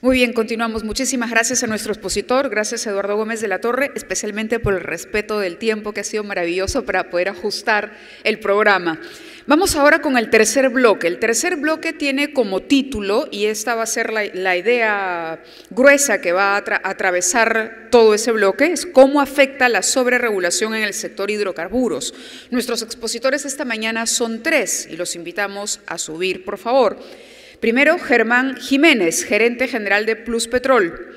Muy bien, continuamos. Muchísimas gracias a nuestro expositor, gracias a Eduardo Gómez de la Torre, especialmente por el respeto del tiempo que ha sido maravilloso para poder ajustar el programa. Vamos ahora con el tercer bloque. El tercer bloque tiene como título, y esta va a ser la idea gruesa que va a atravesar todo ese bloque, es cómo afecta la sobreregulación en el sector hidrocarburos. Nuestros expositores esta mañana son tres y los invitamos a subir, por favor. Primero, Germán Jiménez, gerente general de Pluspetrol.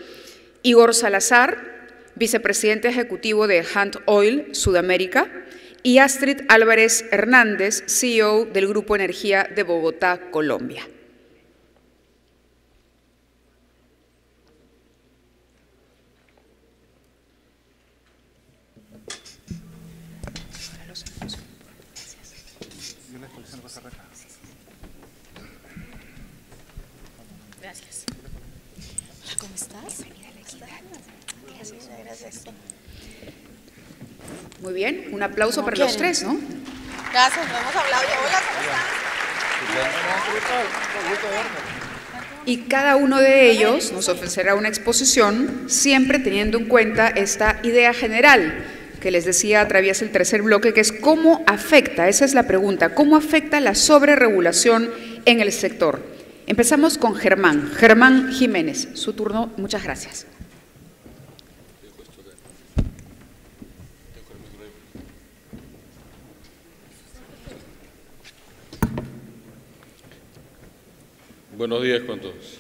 Igor Salazar, vicepresidente ejecutivo de Hunt Oil Sudamérica. Y Astrid Álvarez Hernández, CEO del Grupo Energía de Bogotá, Colombia. Gracias. Hola, ¿cómo estás? Gracias. Muy bien, un aplauso para los tres, ¿no? Gracias, no hemos hablado ya. Hola, ¿cómo estás? Y cada uno de ellos nos ofrecerá una exposición, siempre teniendo en cuenta esta idea general que les decía atraviesa el tercer bloque, que es cómo afecta, esa es la pregunta, cómo afecta la sobreregulación en el sector. Empezamos con Germán. Germán Jiménez, su turno, muchas gracias. Buenos días con todos.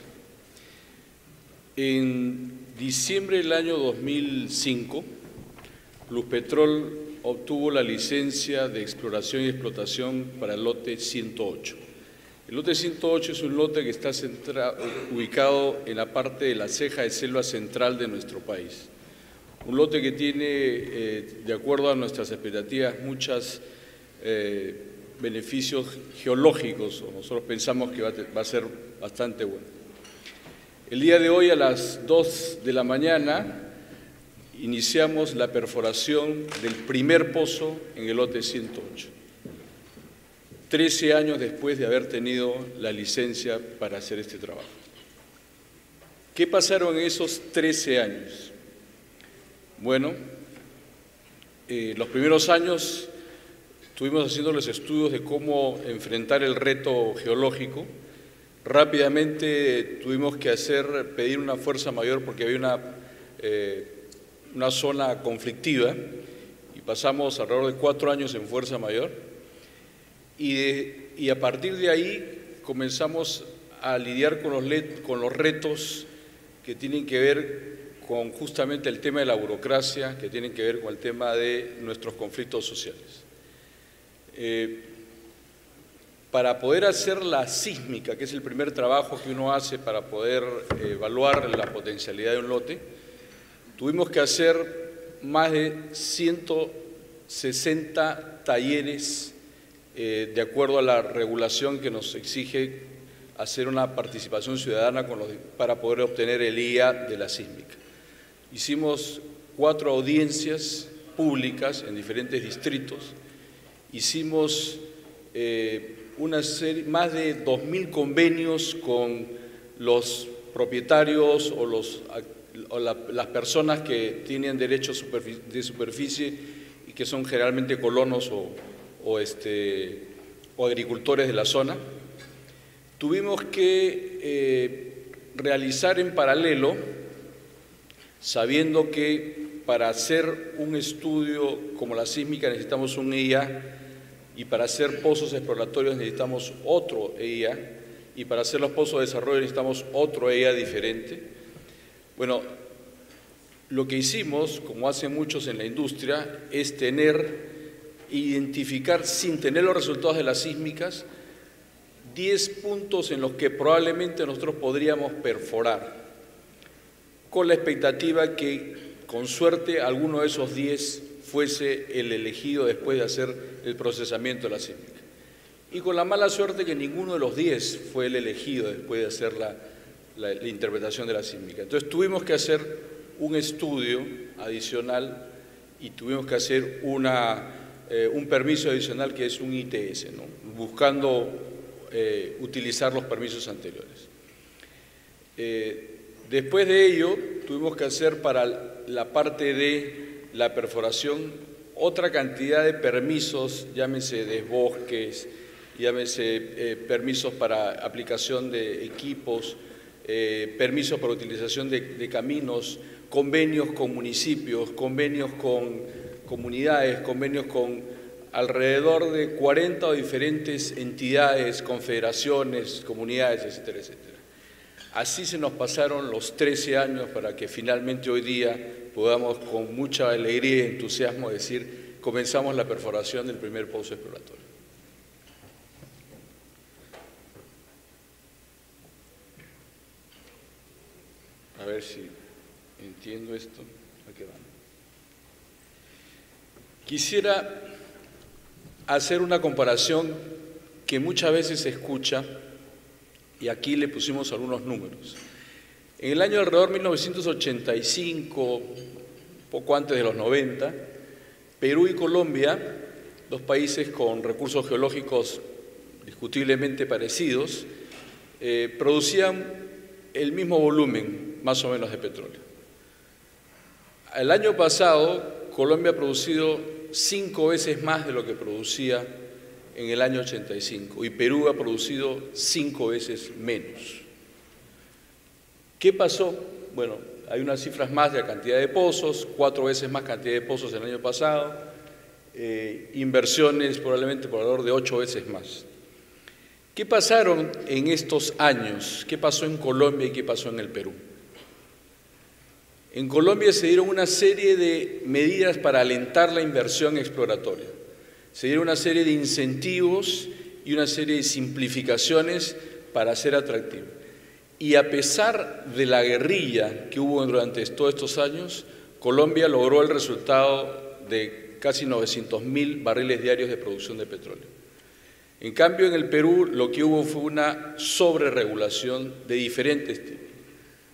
En diciembre del año 2005, Pluspetrol obtuvo la licencia de exploración y explotación para el lote 108. El lote 108 es un lote que está ubicado en la parte de la ceja de selva central de nuestro país. Un lote que tiene, de acuerdo a nuestras expectativas, muchos beneficios geológicos, o nosotros pensamos que va a ser bastante bueno. El día de hoy a las 2 de la mañana iniciamos la perforación del primer pozo en el lote 108, 13 años después de haber tenido la licencia para hacer este trabajo. ¿Qué pasaron en esos 13 años? Bueno, los primeros años estuvimos haciendo los estudios de cómo enfrentar el reto geológico. Rápidamente tuvimos que pedir una fuerza mayor porque había una zona conflictiva y pasamos alrededor de 4 años en fuerza mayor y a partir de ahí comenzamos a lidiar con los retos que tienen que ver con justamente el tema de la burocracia, que tienen que ver con el tema de nuestros conflictos sociales. Para poder hacer la sísmica, que es el primer trabajo que uno hace para poder evaluar la potencialidad de un lote, tuvimos que hacer más de 160 talleres de acuerdo a la regulación que nos exige hacer una participación ciudadana para poder obtener el IA de la sísmica. Hicimos 4 audiencias públicas en diferentes distritos. Hicimos más de 2.000 convenios con los propietarios o las personas que tienen derechos de superficie y que son generalmente colonos o agricultores de la zona. Tuvimos que realizar en paralelo, sabiendo que para hacer un estudio como la sísmica necesitamos un EIA, y para hacer pozos exploratorios necesitamos otro EIA, y para hacer los pozos de desarrollo necesitamos otro EIA diferente. Bueno, lo que hicimos, como hacen muchos en la industria, es identificar, sin tener los resultados de las sísmicas, 10 puntos en los que probablemente nosotros podríamos perforar, con la expectativa que, con suerte, alguno de esos 10 fuese el elegido después de hacer el procesamiento de la sísmica. Y con la mala suerte que ninguno de los 10 fue el elegido después de hacer la interpretación de la sísmica. Entonces tuvimos que hacer un estudio adicional y tuvimos que hacer un permiso adicional que es un ITS, ¿no? Buscando utilizar los permisos anteriores. Después de ello, tuvimos que hacer para la parte de la perforación otra cantidad de permisos, llámese desbosques, llámese permisos para aplicación de equipos, permisos para utilización de caminos, convenios con municipios, convenios con comunidades, convenios con alrededor de 40 diferentes entidades, confederaciones, comunidades, etcétera, etcétera. Así se nos pasaron los 13 años para que finalmente hoy día podamos con mucha alegría y entusiasmo decir, comenzamos la perforación del primer pozo exploratorio. A ver si entiendo esto. ¿A qué van? Quisiera hacer una comparación que muchas veces se escucha, y aquí le pusimos algunos números. En el año alrededor 1985, poco antes de los 90, Perú y Colombia, dos países con recursos geológicos discutiblemente parecidos, producían el mismo volumen, más o menos, de petróleo. El año pasado, Colombia ha producido 5 veces más de lo que producía en el año 85 y Perú ha producido 5 veces menos. ¿Qué pasó? Bueno, hay unas cifras más de la cantidad de pozos, 4 veces más cantidad de pozos el año pasado, inversiones probablemente por alrededor de 8 veces más. ¿Qué pasaron en estos años? ¿Qué pasó en Colombia y qué pasó en el Perú? En Colombia se dieron una serie de medidas para alentar la inversión exploratoria. Se dieron una serie de incentivos y una serie de simplificaciones para ser atractivo. Y a pesar de la guerrilla que hubo durante todos estos años, Colombia logró el resultado de casi 900.000 barriles diarios de producción de petróleo. En cambio, en el Perú lo que hubo fue una sobreregulación de diferentes tipos.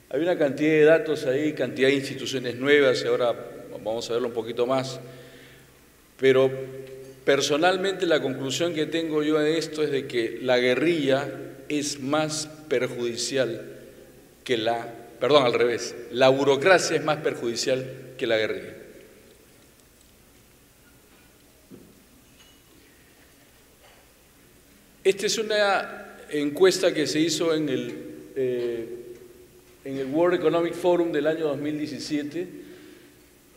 Hay una cantidad de datos ahí, cantidad de instituciones nuevas, y ahora vamos a verlo un poquito más, pero personalmente la conclusión que tengo yo de esto es de que la guerrilla es más perjudicial que al revés, la burocracia es más perjudicial que la guerrilla. Esta es una encuesta que se hizo en el World Economic Forum del año 2017,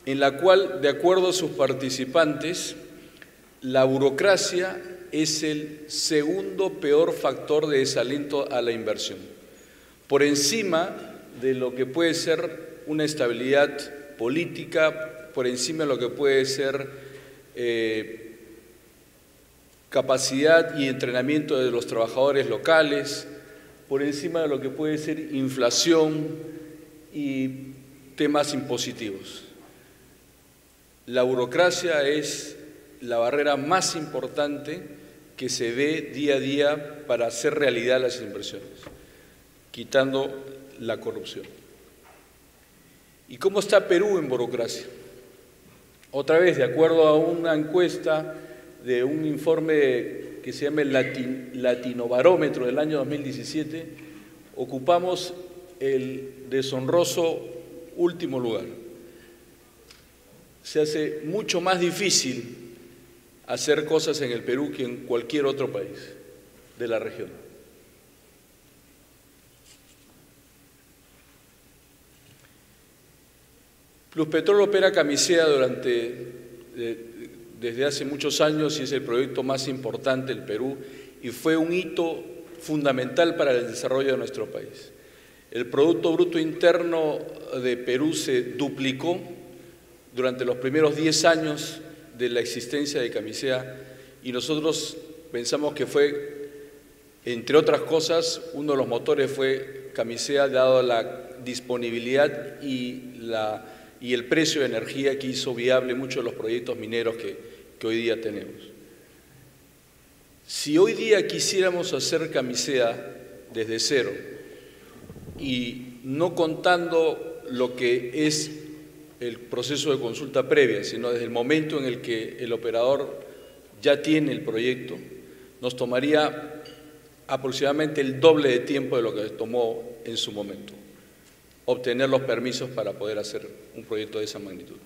en la cual, de acuerdo a sus participantes, la burocracia es el segundo peor factor de desaliento a la inversión, por encima de lo que puede ser una estabilidad política, por encima de lo que puede ser capacidad y entrenamiento de los trabajadores locales, por encima de lo que puede ser inflación y temas impositivos. La burocracia es la barrera más importante que se ve día a día para hacer realidad las inversiones, quitando la corrupción. ¿Y cómo está Perú en burocracia? Otra vez, de acuerdo a una encuesta de un informe que se llama el Latinobarómetro del año 2017, ocupamos el deshonroso último lugar. Se hace mucho más difícil hacer cosas en el Perú que en cualquier otro país de la región. Pluspetrol opera camisea desde hace muchos años y es el proyecto más importante del Perú y fue un hito fundamental para el desarrollo de nuestro país. El Producto Bruto Interno de Perú se duplicó durante los primeros 10 años de la existencia de camisea y nosotros pensamos que fue, entre otras cosas, uno de los motores fue camisea, dado la disponibilidad y el precio de energía que hizo viable muchos de los proyectos mineros que hoy día tenemos. Si hoy día quisiéramos hacer camisea desde cero y no contando lo que es el proceso de consulta previa, sino desde el momento en el que el operador ya tiene el proyecto, nos tomaría aproximadamente el doble de tiempo de lo que tomó en su momento. obtener los permisos para poder hacer un proyecto de esa magnitud.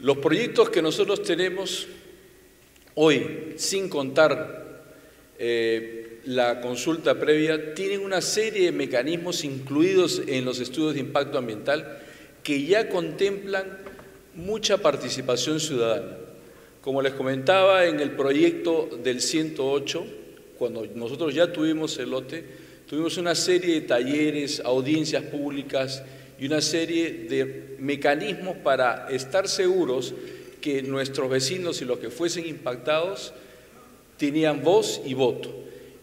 Los proyectos que nosotros tenemos hoy, sin contar la consulta previa, tienen una serie de mecanismos incluidos en los estudios de impacto ambiental que ya contemplan mucha participación ciudadana. Como les comentaba, en el proyecto del 108, cuando nosotros ya tuvimos el lote, tuvimos una serie de talleres, audiencias públicas y una serie de mecanismos para estar seguros que nuestros vecinos y los que fuesen impactados tenían voz y voto.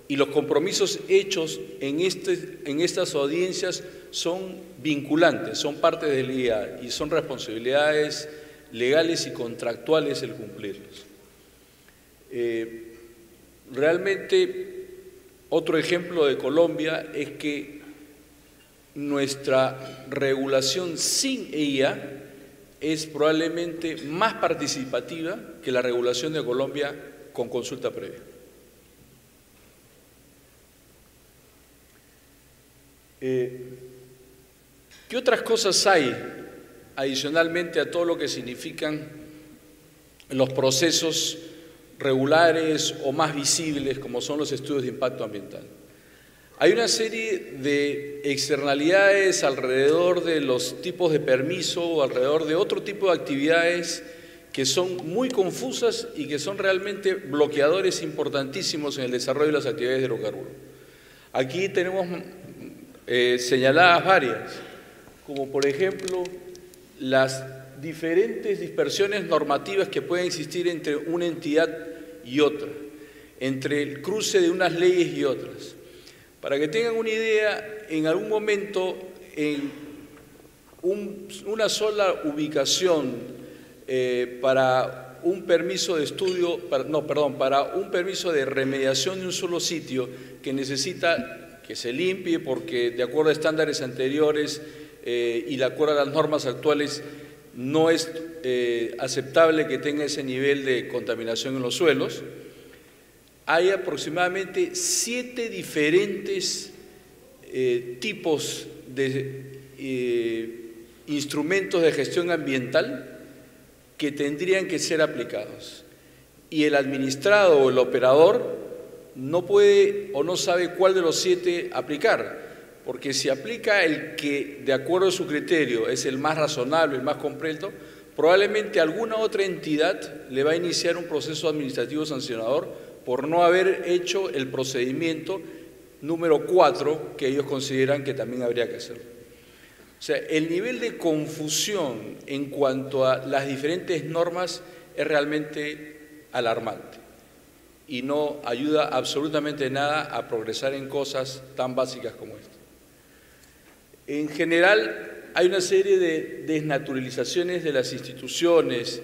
Y los compromisos hechos en estas audiencias son vinculantes, son parte del IA y son responsabilidades legales y contractuales el cumplirlos. Realmente, otro ejemplo de Colombia es que nuestra regulación sin EIA es probablemente más participativa que la regulación de Colombia con consulta previa. ¿Qué otras cosas hay adicionalmente a todo lo que significan los procesos regulares o más visibles como son los estudios de impacto ambiental? Hay una serie de externalidades alrededor de los tipos de permiso o alrededor de otro tipo de actividades que son muy confusas y que son realmente bloqueadores importantísimos en el desarrollo de las actividades de hidrocarburos. Aquí tenemos señaladas varias, como por ejemplo las diferentes dispersiones normativas que pueden existir entre una entidad y otra, entre el cruce de unas leyes y otras. Para que tengan una idea, en algún momento en una sola ubicación para un permiso de estudio, para un permiso de remediación de un solo sitio que necesita que se limpie porque de acuerdo a estándares anteriores y de acuerdo a las normas actuales no es aceptable que tenga ese nivel de contaminación en los suelos. Hay aproximadamente 7 diferentes tipos de instrumentos de gestión ambiental que tendrían que ser aplicados. Y el administrado o el operador no puede o no sabe cuál de los 7 aplicar, porque si aplica el que de acuerdo a su criterio es el más razonable, el más completo, probablemente alguna otra entidad le va a iniciar un proceso administrativo sancionador por no haber hecho el procedimiento número 4 que ellos consideran que también habría que hacerlo. O sea, el nivel de confusión en cuanto a las diferentes normas es realmente alarmante y no ayuda absolutamente nada a progresar en cosas tan básicas como esta. En general, hay una serie de desnaturalizaciones de las instituciones,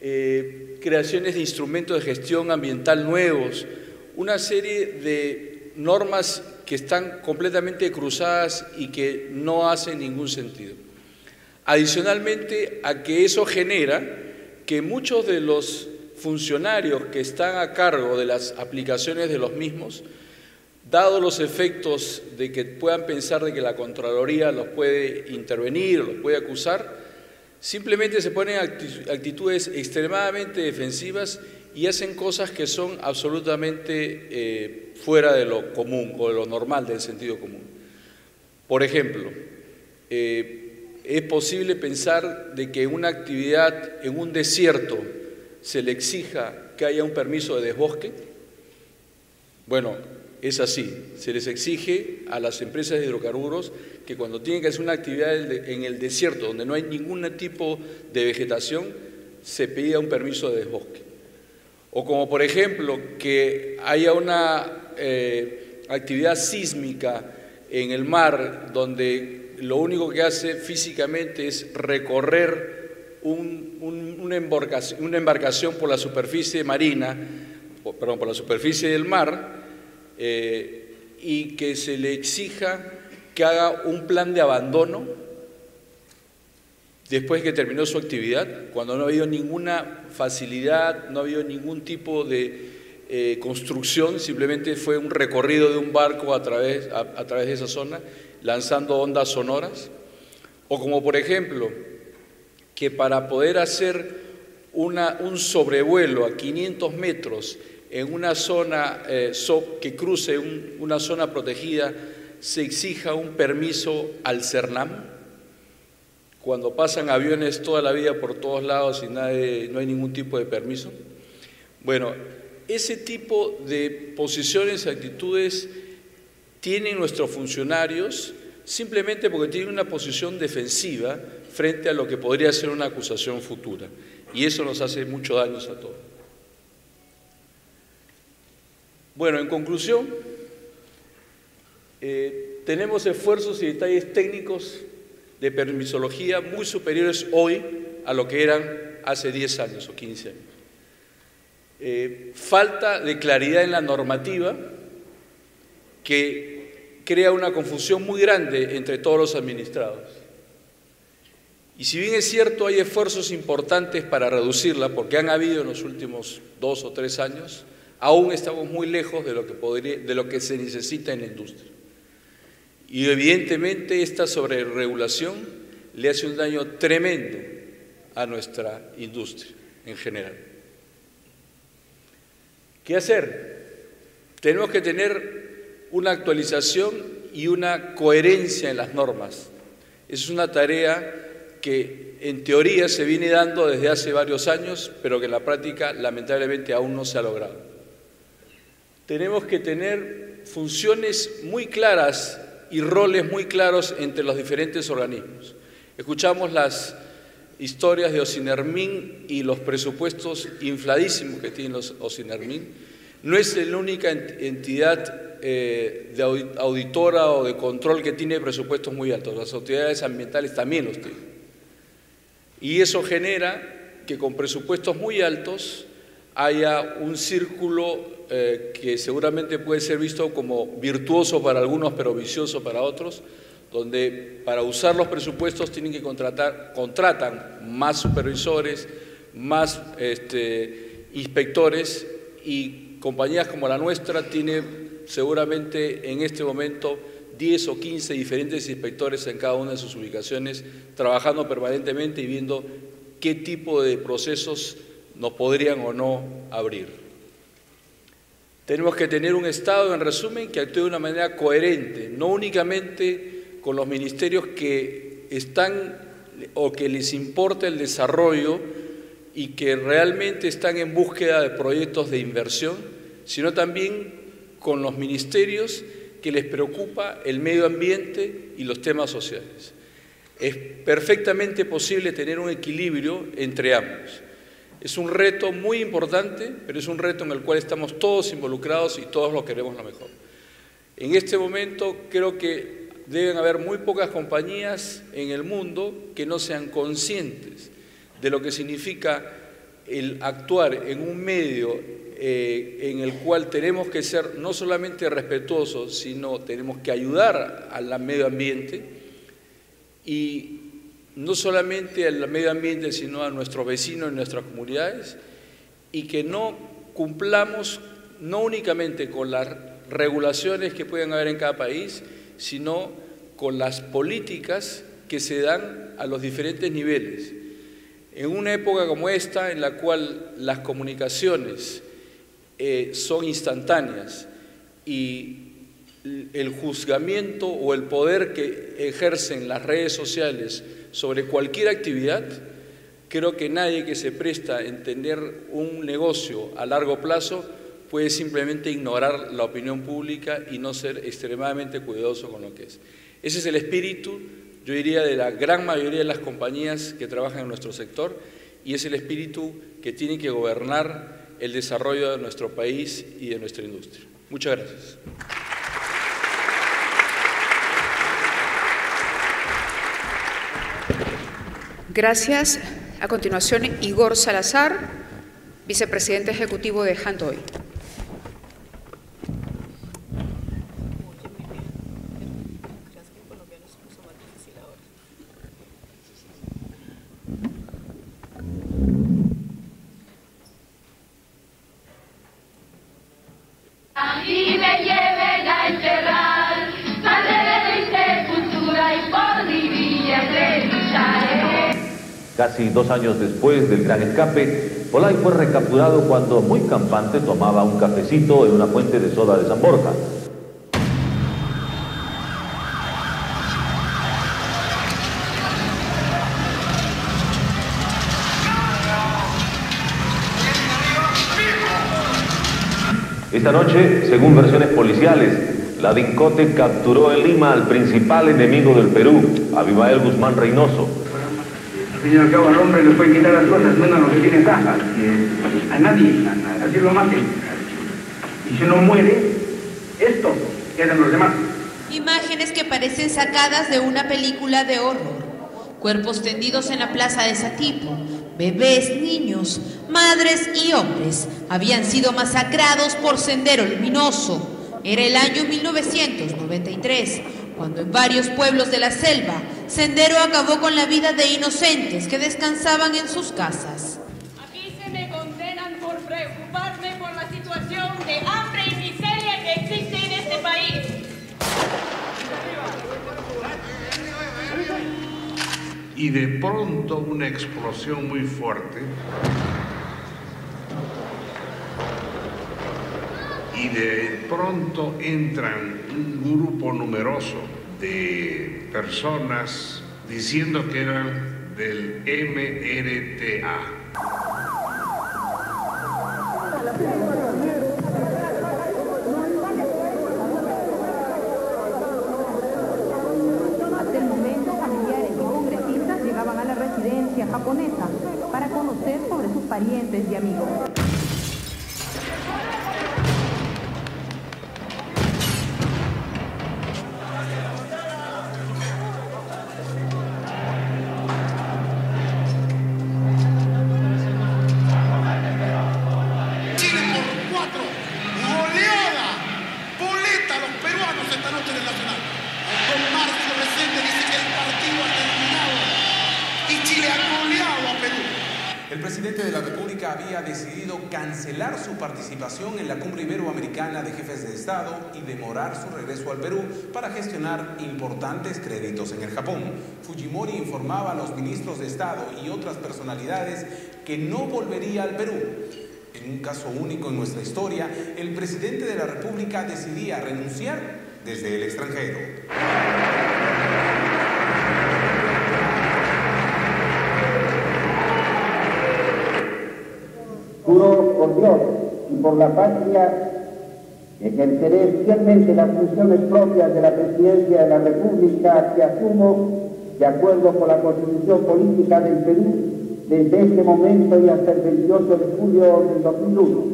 creaciones de instrumentos de gestión ambiental nuevos, una serie de normas que están completamente cruzadas y que no hacen ningún sentido. Adicionalmente a que eso genera que muchos de los funcionarios que están a cargo de las aplicaciones de los mismos, dado los efectos de que puedan pensar de que la Contraloría los puede intervenir o los puede acusar, simplemente se ponen actitudes extremadamente defensivas y hacen cosas que son absolutamente fuera de lo común o de lo normal del sentido común. Por ejemplo, es posible pensar de que una actividad en un desierto se le exija que haya un permiso de desbosque. Bueno, es así, se les exige a las empresas de hidrocarburos que cuando tienen que hacer una actividad en el desierto donde no hay ningún tipo de vegetación, se pida un permiso de desbosque. O como por ejemplo que haya una actividad sísmica en el mar donde lo único que hace físicamente es recorrer una embarcación por la superficie marina, por la superficie del mar, y que se le exija que haga un plan de abandono después que terminó su actividad, cuando no ha habido ninguna facilidad, no ha habido ningún tipo de construcción, simplemente fue un recorrido de un barco a través de esa zona, lanzando ondas sonoras. O como por ejemplo, que para poder hacer un sobrevuelo a 500 metros en una zona que cruce una zona protegida, se exija un permiso al CERNAM, cuando pasan aviones toda la vida por todos lados y no hay ningún tipo de permiso. Bueno, ese tipo de posiciones y actitudes tienen nuestros funcionarios simplemente porque tienen una posición defensiva frente a lo que podría ser una acusación futura. Y eso nos hace mucho daño a todos. Bueno, en conclusión, tenemos esfuerzos y detalles técnicos de permisología muy superiores hoy a lo que eran hace 10 años o 15 años. Falta de claridad en la normativa que crea una confusión muy grande entre todos los administrados. Y si bien es cierto, hay esfuerzos importantes para reducirla, porque han habido en los últimos 2 o 3 años, aún estamos muy lejos de lo que se necesita en la industria. Y evidentemente esta sobreregulación le hace un daño tremendo a nuestra industria en general. ¿Qué hacer? Tenemos que tener una actualización y una coherencia en las normas. Es una tarea que en teoría se viene dando desde hace varios años, pero que en la práctica lamentablemente aún no se ha logrado. Tenemos que tener funciones muy claras y roles muy claros entre los diferentes organismos. Escuchamos las historias de Ocinermin y los presupuestos infladísimos que tienen los Ocinermin. No es la única entidad auditora o de control que tiene presupuestos muy altos. Las autoridades ambientales también los tienen. Y eso genera que con presupuestos muy altos haya un círculo que seguramente puede ser visto como virtuoso para algunos, pero vicioso para otros, donde para usar los presupuestos tienen que contratan más supervisores, más inspectores, y compañías como la nuestra tiene seguramente en este momento 10 o 15 diferentes inspectores en cada una de sus ubicaciones, trabajando permanentemente y viendo qué tipo de procesos nos podrían o no abrir. Tenemos que tener un Estado, en resumen, que actúe de una manera coherente, no únicamente con los ministerios que están o que les importa el desarrollo y que realmente están en búsqueda de proyectos de inversión, sino también con los ministerios que les preocupa el medio ambiente y los temas sociales. Es perfectamente posible tener un equilibrio entre ambos. Es un reto muy importante, pero es un reto en el cual estamos todos involucrados y todos lo queremos lo mejor. En este momento creo que deben haber muy pocas compañías en el mundo que no sean conscientes de lo que significa el actuar en un medio en el cual tenemos que ser no solamente respetuosos, sino tenemos que ayudar al medio ambiente, y no solamente al medio ambiente, sino a nuestros vecinos y nuestras comunidades, y que no cumplamos no únicamente con las regulaciones que puedan haber en cada país, sino con las políticas que se dan a los diferentes niveles. En una época como esta, en la cual las comunicaciones son instantáneas y el juzgamiento o el poder que ejercen las redes sociales sobre cualquier actividad, creo que nadie que se presta a entender un negocio a largo plazo puede simplemente ignorar la opinión pública y no ser extremadamente cuidadoso con lo que es. Ese es el espíritu, yo diría, de la gran mayoría de las compañías que trabajan en nuestro sector, y es el espíritu que tiene que gobernar el desarrollo de nuestro país y de nuestra industria. Muchas gracias. Gracias. A continuación, Igor Salazar, vicepresidente ejecutivo de Hantoy. Casi 2 años después del gran escape, Olay fue recapturado cuando, muy campante, tomaba un cafecito en una fuente de soda de San Borja. Esta noche, según versiones policiales, la DINCOTE capturó en Lima al principal enemigo del Perú, Abimael Guzmán Reynoso. Al fin y al cabo, al hombre le puede quitar las cosas menos lo que tiene caja. A nadie, así lo maten. Y si no muere, esto quedan los demás. Imágenes que parecen sacadas de una película de horror. Cuerpos tendidos en la plaza de Satipo. Bebés, niños, madres y hombres habían sido masacrados por Sendero Luminoso. Era el año 1993, cuando en varios pueblos de la selva, Sendero acabó con la vida de inocentes que descansaban en sus casas. Aquí se me condenan por preocuparme por la situación de hambre y miseria que existe en este país. Y de pronto una explosión muy fuerte y de pronto entran un grupo numeroso de personas diciendo que eran del MRTA. A la residencia japonesa para conocer sobre sus parientes y amigos. Chile por 4, goleada, boleta a los peruanos esta noche en el Nacional. Don Marcio Resende dice que el partido ha terminado y Chile ha goleado a Perú. El presidente de la República había decidido cancelar su participación en la Cumbre Iberoamericana de Jefes de Estado y demorar su regreso al Perú para gestionar importantes créditos en el Japón. Fujimori informaba a los ministros de Estado y otras personalidades que no volvería al Perú. En un caso único en nuestra historia, el presidente de la República decidía renunciar desde el extranjero. Juro por Dios y por la patria que ejerceré fielmente las funciones propias de la presidencia de la República que asumo de acuerdo con la Constitución Política del Perú desde este momento y hasta el 28 de julio del 2001.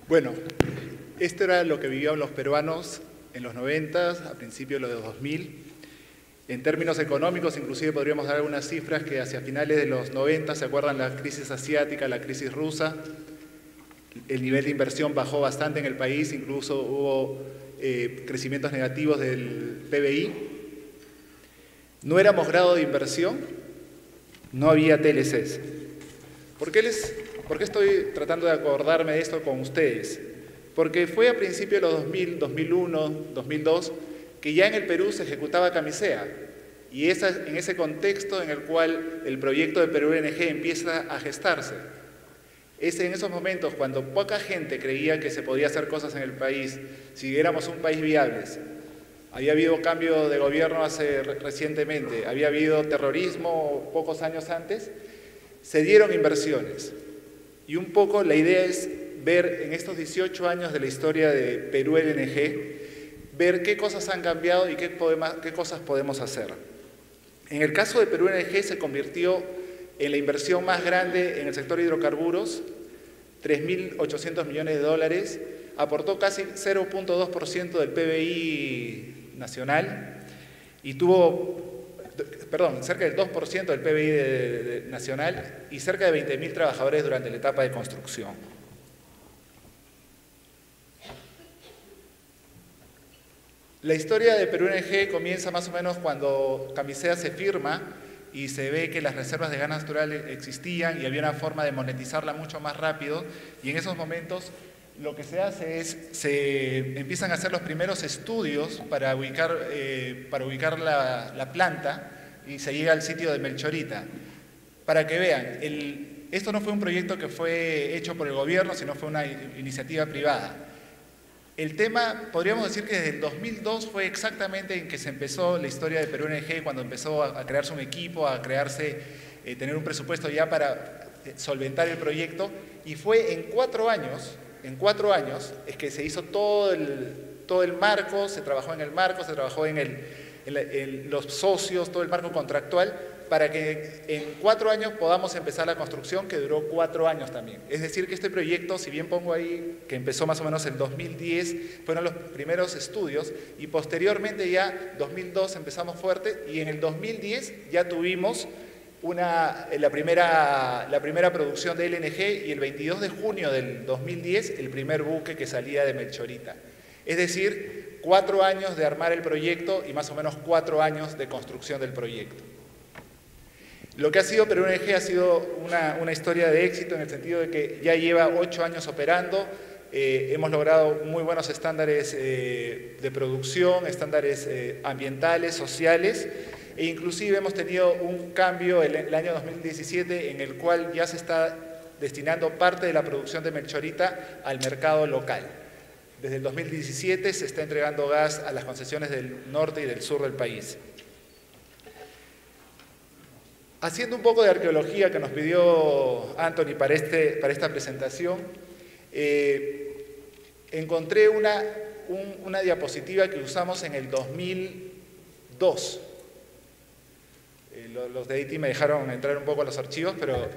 Bueno, esto era lo que vivían los peruanos en los 90, a principios de los 2000. En términos económicos, inclusive podríamos dar algunas cifras que hacia finales de los 90, ¿se acuerdan? La crisis asiática, la crisis rusa, el nivel de inversión bajó bastante en el país, incluso hubo crecimientos negativos del PBI. No éramos grado de inversión, no había TLCs. ¿Por qué estoy tratando de acordarme de esto con ustedes? Porque fue a principios de los 2000, 2001, 2002, que ya en el Perú se ejecutaba Camisea. Y es en ese contexto en el cual el proyecto de Perú NG empieza a gestarse. Es en esos momentos cuando poca gente creía que se podía hacer cosas en el país, si éramos un país viables. Había habido cambio de gobierno recientemente, había habido terrorismo pocos años antes, se dieron inversiones. Y un poco la idea es ver en estos 18 años de la historia de Perú LNG, ver qué cosas han cambiado y qué cosas podemos hacer. En el caso de Perú LNG se convirtió en la inversión más grande en el sector hidrocarburos, 3.800 millones de dólares, aportó casi 0.2% del PBI nacional y tuvo, cerca del 2% del PBI nacional y cerca de 20.000 trabajadores durante la etapa de construcción. La historia de Perú NG comienza más o menos cuando Camisea se firma y se ve que las reservas de gas natural existían y había una forma de monetizarla mucho más rápido, y en esos momentos lo que se hace es, se empiezan a hacer los primeros estudios para ubicar la planta, y se llega al sitio de Melchorita. Para que vean, esto no fue un proyecto que fue hecho por el gobierno, sino fue una iniciativa privada. El tema, podríamos decir que desde el 2002 fue exactamente en que se empezó la historia de Perú NG, cuando empezó a crearse un equipo, a crearse, tener un presupuesto ya para solventar el proyecto, y fue en 4 años es que se hizo todo el marco, se trabajó en el marco, se trabajó en los socios, todo el marco contractual, para que en 4 años podamos empezar la construcción, que duró 4 años también. Es decir, que este proyecto, si bien pongo ahí que empezó más o menos en 2010, fueron los primeros estudios, y posteriormente ya 2002 empezamos fuerte, y en el 2010 ya tuvimos la primera producción de LNG, y el 22 de junio del 2010 el primer buque que salía de Melchorita. Es decir, 4 años de armar el proyecto y más o menos 4 años de construcción del proyecto. Lo que ha sido Perú NG ha sido una historia de éxito, en el sentido de que ya lleva 8 años operando. Hemos logrado muy buenos estándares de producción, estándares ambientales, sociales, e inclusive hemos tenido un cambio el año 2017 en el cual ya se está destinando parte de la producción de Melchorita al mercado local. Desde el 2017 se está entregando gas a las concesiones del norte y del sur del país. Haciendo un poco de arqueología que nos pidió Anthony para esta presentación, encontré una diapositiva que usamos en el 2002. Los de IT me dejaron entrar un poco a los archivos, pero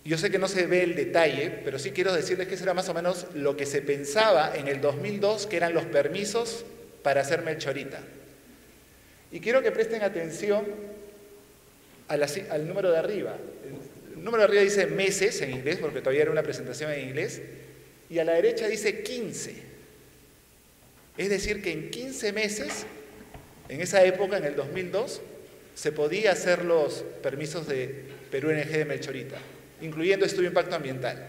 yo sé que no se ve el detalle, pero sí quiero decirles que eso era más o menos lo que se pensaba en el 2002, que eran los permisos para hacer Melchorita. Y quiero que presten atención al número de arriba. El número de arriba dice meses en inglés, porque todavía era una presentación en inglés, y a la derecha dice 15. Es decir, que en 15 meses, en esa época, en el 2002, se podía hacer los permisos de Perú NG de Melchorita, incluyendo estudio de impacto ambiental.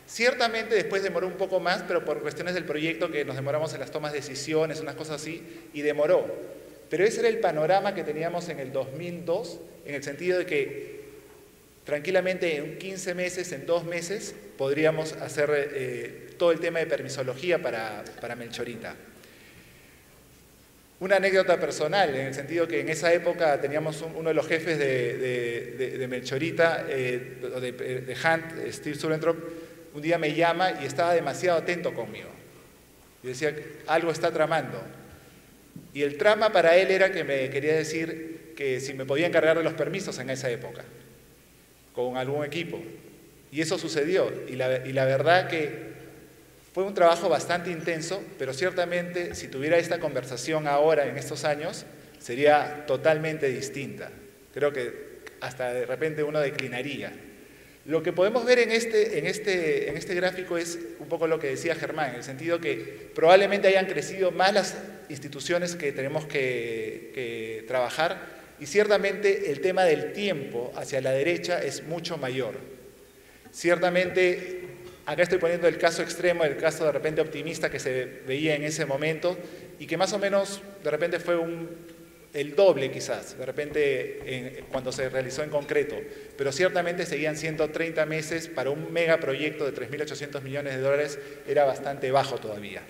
Ciertamente después demoró un poco más, pero por cuestiones del proyecto, que nos demoramos en las tomas de decisiones, unas cosas así, y demoró. Pero ese era el panorama que teníamos en el 2002, en el sentido de que tranquilamente en 15 meses, en 2 meses, podríamos hacer todo el tema de permisología para Melchorita. Una anécdota personal, en el sentido que en esa época teníamos uno de los jefes de Melchorita, de Hunt, Steve Sulentrop, un día me llama y estaba demasiado atento conmigo. Y decía, algo está tramando. Y el trama para él era que me quería decir que si me podía encargar de los permisos en esa época, con algún equipo. Y eso sucedió. Y la verdad que fue un trabajo bastante intenso, pero ciertamente si tuviera esta conversación ahora, en estos años, sería totalmente distinta. Creo que hasta de repente uno declinaría. Lo que podemos ver en este gráfico es un poco lo que decía Germán, en el sentido que probablemente hayan crecido más las instituciones que tenemos que trabajar, y ciertamente el tema del tiempo hacia la derecha es mucho mayor. Ciertamente, acá estoy poniendo el caso extremo, el caso de repente optimista que se veía en ese momento, y que más o menos de repente fue el doble quizás, de repente cuando se realizó en concreto, pero ciertamente seguían siendo 30 meses para un megaproyecto de 3.800 millones de dólares, era bastante bajo todavía.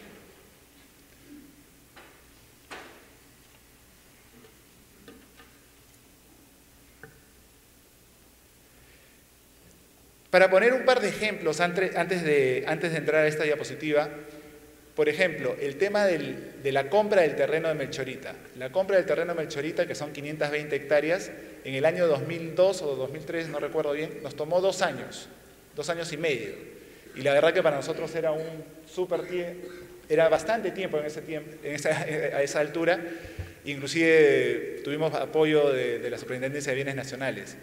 Para poner un par de ejemplos antes de entrar a esta diapositiva, por ejemplo, el tema de la compra del terreno de Melchorita. La compra del terreno de Melchorita, que son 520 hectáreas, en el año 2002 o 2003, no recuerdo bien, nos tomó 2 años, 2 años y medio. Y la verdad que para nosotros era un súper tiempo, era bastante tiempo a esa altura. Inclusive tuvimos apoyo de la Superintendencia de Bienes Nacionales.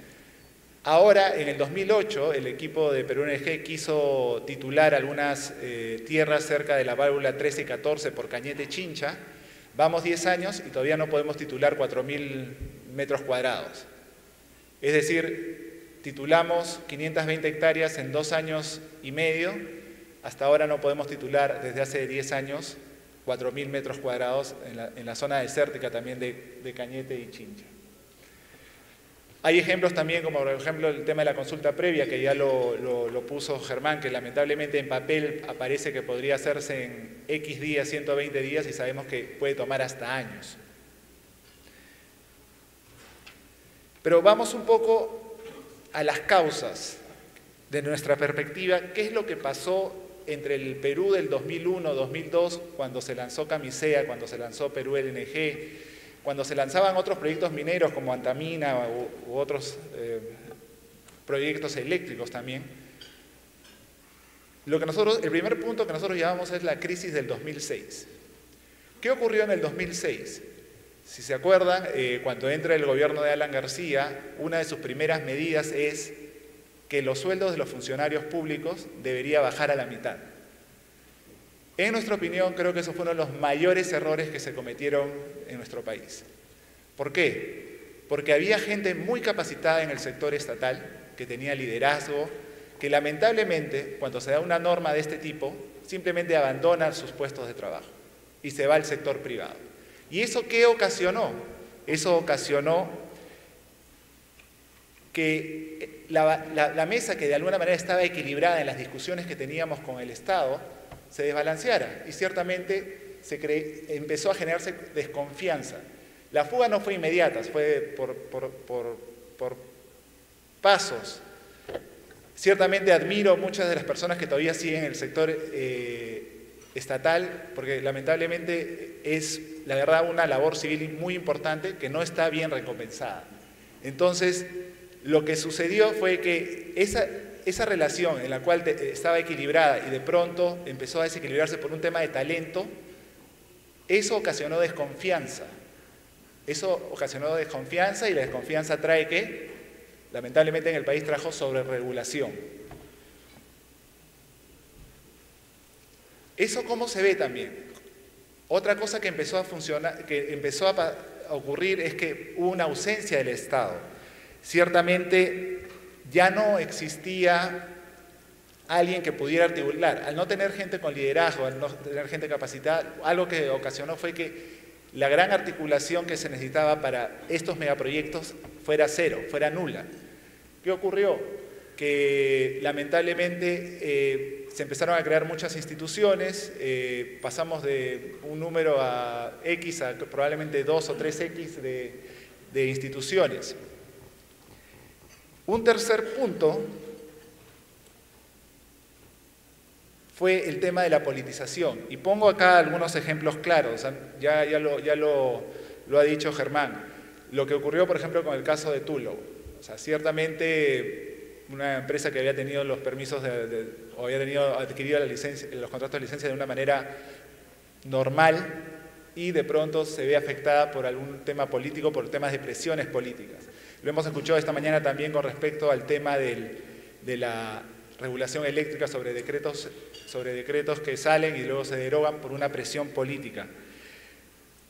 Ahora, en el 2008, el equipo de Perú NG quiso titular algunas tierras cerca de la válvula 13 y 14 por Cañete Chincha. Vamos 10 años y todavía no podemos titular 4.000 metros cuadrados. Es decir, titulamos 520 hectáreas en 2 años y medio. Hasta ahora no podemos titular desde hace 10 años 4.000 metros cuadrados en la zona desértica también de Cañete y Chincha. Hay ejemplos también, como por ejemplo el tema de la consulta previa, que ya lo puso Germán, que lamentablemente en papel aparece que podría hacerse en X días, 120 días, y sabemos que puede tomar hasta años. Pero vamos un poco a las causas de nuestra perspectiva. ¿Qué es lo que pasó entre el Perú del 2001-2002, cuando se lanzó Camisea, cuando se lanzó Perú LNG, cuando se lanzaban otros proyectos mineros como Antamina u otros proyectos eléctricos también? El primer punto que nosotros llamamos es la crisis del 2006. ¿Qué ocurrió en el 2006? Si se acuerdan, cuando entra el gobierno de Alan García, una de sus primeras medidas es que los sueldos de los funcionarios públicos debería bajar a la mitad. En nuestra opinión, creo que eso fue uno de los mayores errores que se cometieron en nuestro país. ¿Por qué? Porque había gente muy capacitada en el sector estatal, que tenía liderazgo, que lamentablemente, cuando se da una norma de este tipo, simplemente abandona sus puestos de trabajo y se va al sector privado. ¿Y eso qué ocasionó? Eso ocasionó que la mesa, que de alguna manera estaba equilibrada en las discusiones que teníamos con el Estado, se desbalanceara y ciertamente empezó a generarse desconfianza. La fuga no fue inmediata, fue por pasos. Ciertamente admiro muchas de las personas que todavía siguen el sector estatal, porque lamentablemente es, la verdad, una labor civil muy importante que no está bien recompensada. Entonces, lo que sucedió fue que esa relación en la cual estaba equilibrada y de pronto empezó a desequilibrarse por un tema de talento, eso ocasionó desconfianza. Eso ocasionó desconfianza y la desconfianza trae que, lamentablemente en el país trajo sobreregulación. ¿Eso cómo se ve también? Otra cosa que empezó a funcionar, que empezó a ocurrir es que hubo una ausencia del Estado. Ciertamente ya no existía alguien que pudiera articular. Al no tener gente con liderazgo, al no tener gente capacitada, algo que ocasionó fue que la gran articulación que se necesitaba para estos megaproyectos fuera cero, fuera nula. ¿Qué ocurrió? Que lamentablemente se empezaron a crear muchas instituciones, pasamos de un número a X a probablemente 2 o 3X de instituciones. Un tercer punto fue el tema de la politización. Y pongo acá algunos ejemplos claros, ya lo ha dicho Germán. Lo que ocurrió, por ejemplo, con el caso de Tullow. O sea, ciertamente una empresa que había tenido los permisos o había adquirido los contratos de licencia de una manera normal y de pronto se ve afectada por algún tema político, por temas de presiones políticas. Lo hemos escuchado esta mañana también con respecto al tema de la regulación eléctrica sobre decretos que salen y luego se derogan por una presión política.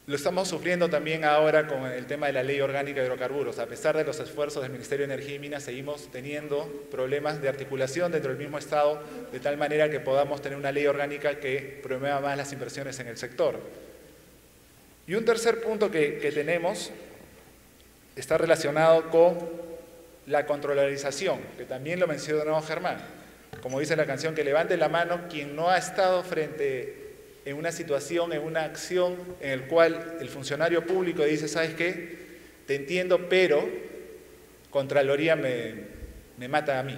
Lo estamos sufriendo también ahora con el tema de la Ley Orgánica de Hidrocarburos. A pesar de los esfuerzos del Ministerio de Energía y Minas, seguimos teniendo problemas de articulación dentro del mismo Estado, de tal manera que podamos tener una ley orgánica que promueva más las inversiones en el sector. Y un tercer punto que tenemos está relacionado con la controlarización, que también lo mencionó Germán. Como dice la canción, que levante la mano quien no ha estado en una situación, en una acción en el cual el funcionario público dice, ¿sabes qué? Te entiendo, pero Contraloría me mata a mí.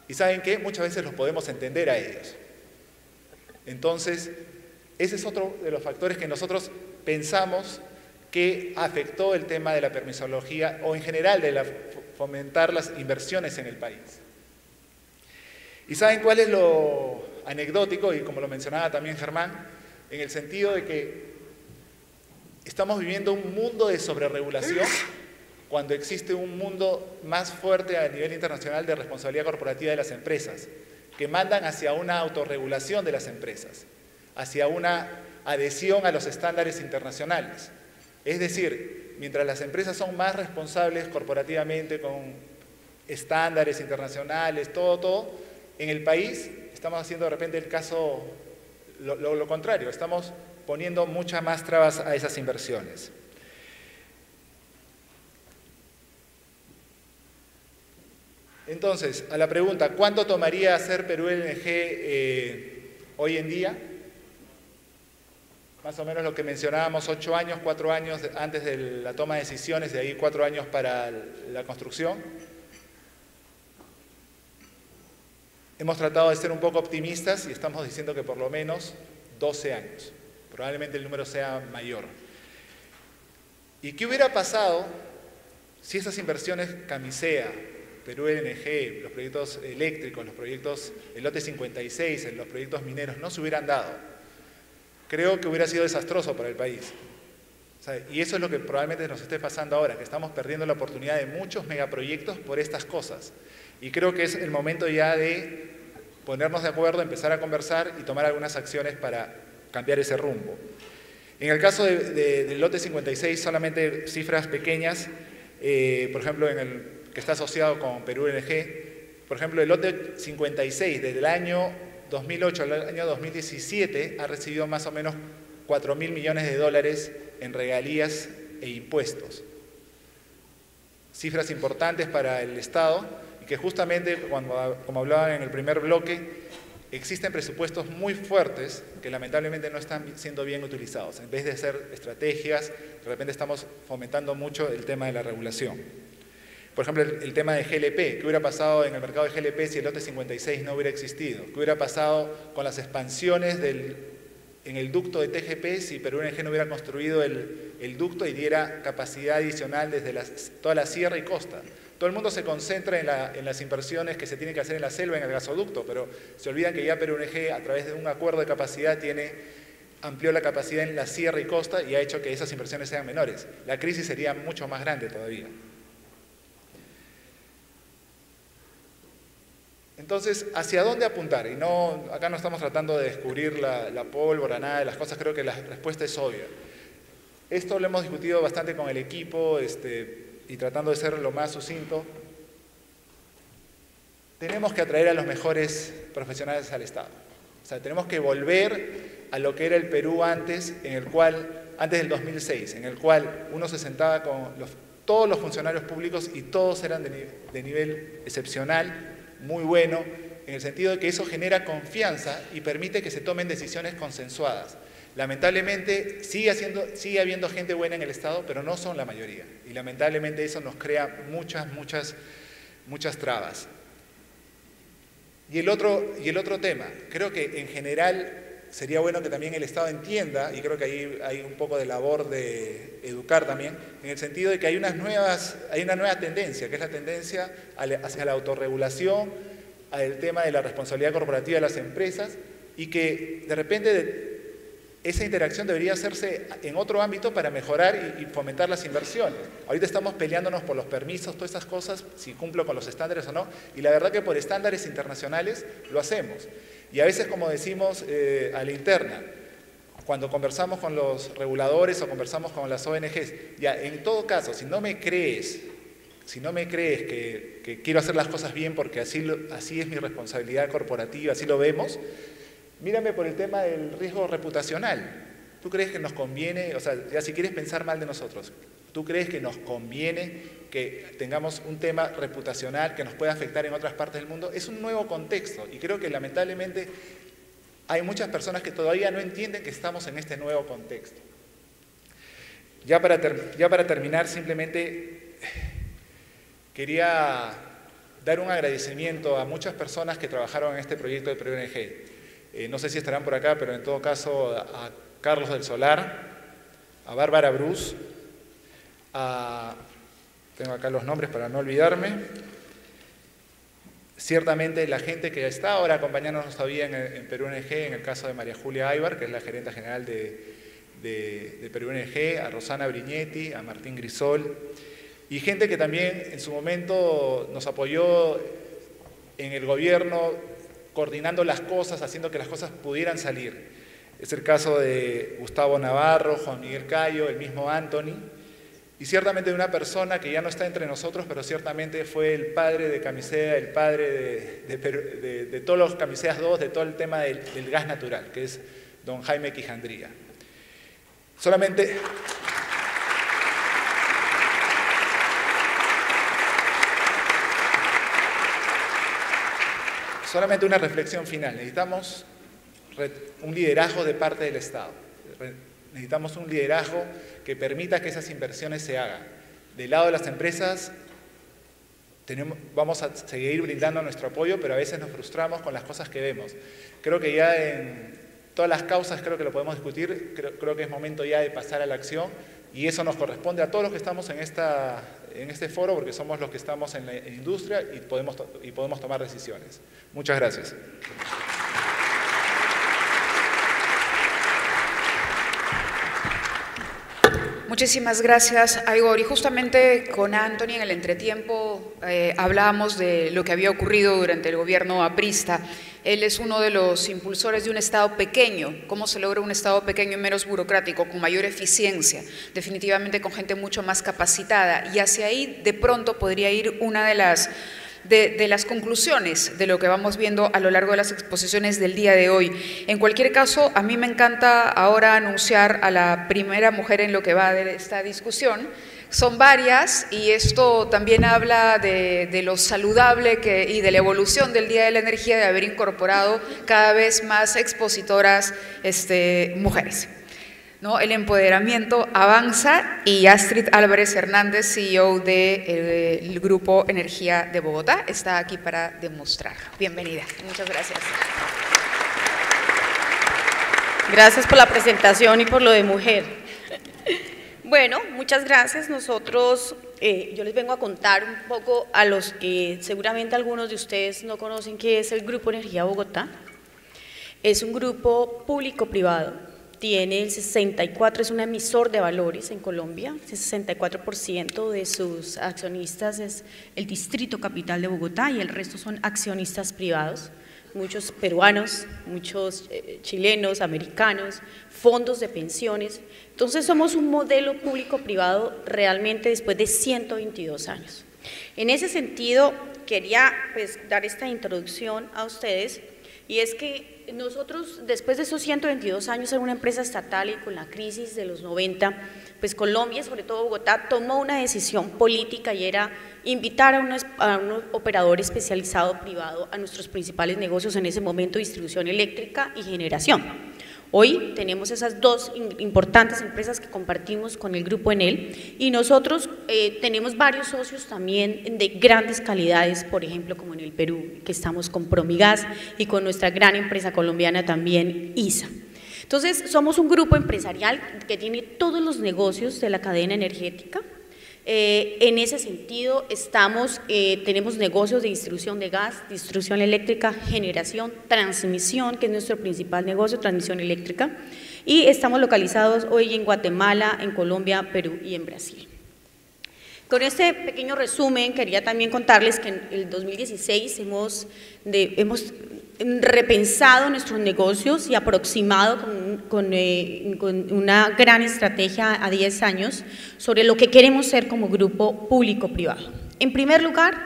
¿Y saben qué? Muchas veces los podemos entender a ellos. Entonces, ese es otro de los factores que nosotros pensamos que afectó el tema de la permisología o en general de fomentar las inversiones en el país. ¿Y saben cuál es lo anecdótico? Y como lo mencionaba también Germán, en el sentido de que estamos viviendo un mundo de sobreregulación cuando existe un mundo más fuerte a nivel internacional de responsabilidad corporativa de las empresas, que mandan hacia una autorregulación de las empresas, hacia una adhesión a los estándares internacionales. Es decir, mientras las empresas son más responsables corporativamente con estándares internacionales, todo, en el país estamos haciendo de repente el caso, lo contrario, estamos poniendo muchas más trabas a esas inversiones. Entonces, a la pregunta, ¿cuánto tomaría hacer Perú LNG hoy en día? Más o menos lo que mencionábamos, 8 años, 4 años antes de la toma de decisiones, de ahí 4 años para la construcción. Hemos tratado de ser un poco optimistas y estamos diciendo que por lo menos 12 años. Probablemente el número sea mayor. ¿Y qué hubiera pasado si esas inversiones Camisea, Perú LNG, los proyectos eléctricos, los proyectos, el lote 56, los proyectos mineros, no se hubieran dado? Creo que hubiera sido desastroso para el país. Y eso es lo que probablemente nos esté pasando ahora, que estamos perdiendo la oportunidad de muchos megaproyectos por estas cosas. Y creo que es el momento ya de ponernos de acuerdo, empezar a conversar y tomar algunas acciones para cambiar ese rumbo. En el caso del lote 56, solamente cifras pequeñas, por ejemplo, que está asociado con Perú LNG, por ejemplo, el lote 56 desde el año 2008 al año 2017 ha recibido más o menos 4.000 millones de dólares en regalías e impuestos. Cifras importantes para el Estado y que justamente, como hablaban en el primer bloque, existen presupuestos muy fuertes que lamentablemente no están siendo bien utilizados. En vez de hacer estrategias, de repente estamos fomentando mucho el tema de la regulación. Por ejemplo, el tema de GLP. ¿Qué hubiera pasado en el mercado de GLP si el lote 56 no hubiera existido? ¿Qué hubiera pasado con las expansiones en el ducto de TGP si Perú LNG no hubiera construido el ducto y diera capacidad adicional desde toda la sierra y costa? Todo el mundo se concentra en las inversiones que se tienen que hacer en la selva, en el gasoducto, pero se olvidan que ya Perú LNG, a través de un acuerdo de capacidad, amplió la capacidad en la sierra y costa y ha hecho que esas inversiones sean menores. La crisis sería mucho más grande todavía. Entonces, ¿hacia dónde apuntar? Y acá no estamos tratando de descubrir la pólvora, nada de las cosas, creo que la respuesta es obvia. Esto lo hemos discutido bastante con el equipo y tratando de ser lo más sucinto. Tenemos que atraer a los mejores profesionales al Estado. O sea, tenemos que volver a lo que era el Perú antes del 2006, en el cual uno se sentaba con todos los funcionarios públicos y todos eran de nivel excepcional, muy bueno, en el sentido de que eso genera confianza y permite que se tomen decisiones consensuadas. Lamentablemente sigue habiendo gente buena en el Estado, pero no son la mayoría. Y lamentablemente eso nos crea muchas trabas. Y el otro tema, creo que en general sería bueno que también el Estado entienda, y creo que ahí hay un poco de labor de educar también, en el sentido de que hay una nueva tendencia, que es la tendencia hacia la autorregulación, al tema de la responsabilidad corporativa de las empresas, y que de repente esa interacción debería hacerse en otro ámbito para mejorar y fomentar las inversiones. Ahorita estamos peleándonos por los permisos, todas esas cosas, si cumplo con los estándares o no, y la verdad que por estándares internacionales lo hacemos. Y a veces, como decimos a la interna, cuando conversamos con los reguladores o conversamos con las ONGs, ya en todo caso, si no me crees que quiero hacer las cosas bien porque así es mi responsabilidad corporativa, así lo vemos, mírame por el tema del riesgo reputacional. ¿Tú crees que nos conviene, o sea, ya si quieres pensar mal de nosotros, ¿tú crees que nos conviene que tengamos un tema reputacional que nos pueda afectar en otras partes del mundo? Es un nuevo contexto y creo que lamentablemente hay muchas personas que todavía no entienden que estamos en este nuevo contexto. Ya para terminar, simplemente quería dar un agradecimiento a muchas personas que trabajaron en este proyecto de Perú LNG. No sé si estarán por acá, pero en todo caso a Carlos del Solar, a Bárbara Bruce, tengo acá los nombres para no olvidarme, ciertamente la gente que está ahora acompañándonos todavía en Perú LNG, en el caso de María Julia Aybar, que es la gerente general de Perú LNG, a Rosana Briñetti, a Martín Grisol, y gente que también en su momento nos apoyó en el gobierno, coordinando las cosas, haciendo que las cosas pudieran salir. Es el caso de Gustavo Navarro, Juan Miguel Cayo, el mismo Anthony, y ciertamente de una persona que ya no está entre nosotros, pero ciertamente fue el padre de Camisea, el padre de todos los Camiseas 2, de todo el tema del gas natural, que es don Jaime Quijandría. Solamente una reflexión final. Necesitamos un liderazgo de parte del Estado. Necesitamos un liderazgo que permita que esas inversiones se hagan. Del lado de las empresas vamos a seguir brindando nuestro apoyo, pero a veces nos frustramos con las cosas que vemos. Creo que ya en todas las causas creo que lo podemos discutir, creo que es momento ya de pasar a la acción, y eso nos corresponde a todos los que estamos en este foro, porque somos los que estamos en la industria y podemos tomar decisiones. Muchas gracias. Muchísimas gracias, Igor. Y justamente con Anthony en el entretiempo hablábamos de lo que había ocurrido durante el gobierno aprista. Él es uno de los impulsores de un Estado pequeño. ¿Cómo se logra un Estado pequeño y menos burocrático, con mayor eficiencia? Definitivamente con gente mucho más capacitada. Y hacia ahí de pronto podría ir una de las conclusiones de lo que vamos viendo a lo largo de las exposiciones del día de hoy. En cualquier caso, a mí me encanta ahora anunciar a la primera mujer en lo que va de esta discusión. Son varias, y esto también habla de lo saludable y de la evolución del Día de la Energía, de haber incorporado cada vez más expositoras mujeres, ¿no? El empoderamiento avanza, y Astrid Álvarez Hernández, CEO del Grupo Energía de Bogotá, está aquí para demostrar. Bienvenida. Muchas gracias. Gracias por la presentación y por lo de mujer. Bueno, muchas gracias. Nosotros, yo les vengo a contar un poco a los que seguramente algunos de ustedes no conocen qué es el Grupo Energía Bogotá. Es un grupo público-privado. Tiene el 64%, es un emisor de valores en Colombia, el 64% de sus accionistas es el Distrito Capital de Bogotá y el resto son accionistas privados, muchos peruanos, muchos chilenos, americanos, fondos de pensiones. Entonces somos un modelo público-privado realmente después de 122 años. En ese sentido quería dar esta introducción a ustedes, y es que nosotros, después de esos 122 años, ser una empresa estatal y con la crisis de los 90, pues Colombia, sobre todo Bogotá, tomó una decisión política, y era invitar a un operador especializado privado a nuestros principales negocios en ese momento, distribución eléctrica y generación. Hoy tenemos esas dos importantes empresas que compartimos con el Grupo Enel, y nosotros tenemos varios socios también de grandes calidades, por ejemplo, como en el Perú, que estamos con Promigas y con nuestra gran empresa colombiana también, ISA. Entonces, somos un grupo empresarial que tiene todos los negocios de la cadena energética. En ese sentido, tenemos negocios de distribución de gas, distribución eléctrica, generación, transmisión, que es nuestro principal negocio, transmisión eléctrica, y estamos localizados hoy en Guatemala, en Colombia, Perú y en Brasil. Con este pequeño resumen, quería también contarles que en el 2016 hemos repensado nuestros negocios y aproximado con una gran estrategia a 10 años sobre lo que queremos ser como grupo público-privado. En primer lugar,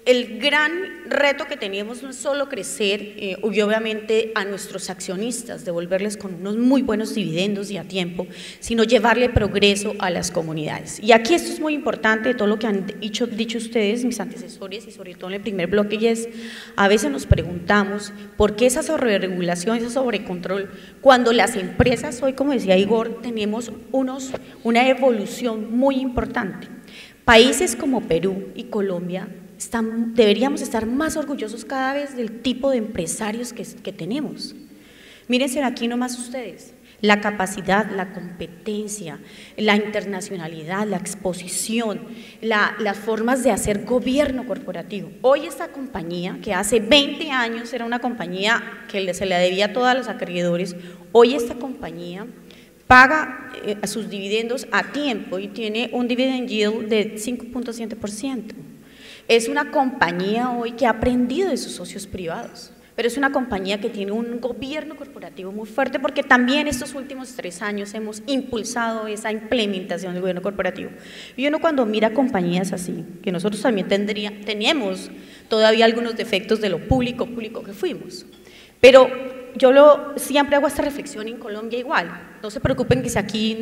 el gran reto que teníamos no es solo crecer y obviamente a nuestros accionistas, devolverles con unos muy buenos dividendos y a tiempo, sino llevarle progreso a las comunidades. Y aquí esto es muy importante, todo lo que han dicho ustedes, mis antecesores, y sobre todo en el primer bloque, y es, a veces nos preguntamos por qué esa sobreregulación, ese sobrecontrol, cuando las empresas hoy, como decía Igor, tenemos una evolución muy importante. Países como Perú y Colombia deberíamos estar más orgullosos cada vez del tipo de empresarios que tenemos. Mírense aquí nomás ustedes, la capacidad, la competencia, la internacionalidad, la exposición, las formas de hacer gobierno corporativo. Hoy esta compañía, que hace 20 años era una compañía que se le debía a todos los acreedores, hoy esta compañía paga a sus dividendos a tiempo y tiene un dividend yield de 5.7%. Es una compañía hoy que ha aprendido de sus socios privados, pero es una compañía que tiene un gobierno corporativo muy fuerte, porque también estos últimos 3 años hemos impulsado esa implementación del gobierno corporativo. Y uno cuando mira compañías así, que nosotros también teníamos todavía algunos defectos de lo público que fuimos, pero yo siempre hago esta reflexión en Colombia igual, no se preocupen que si aquí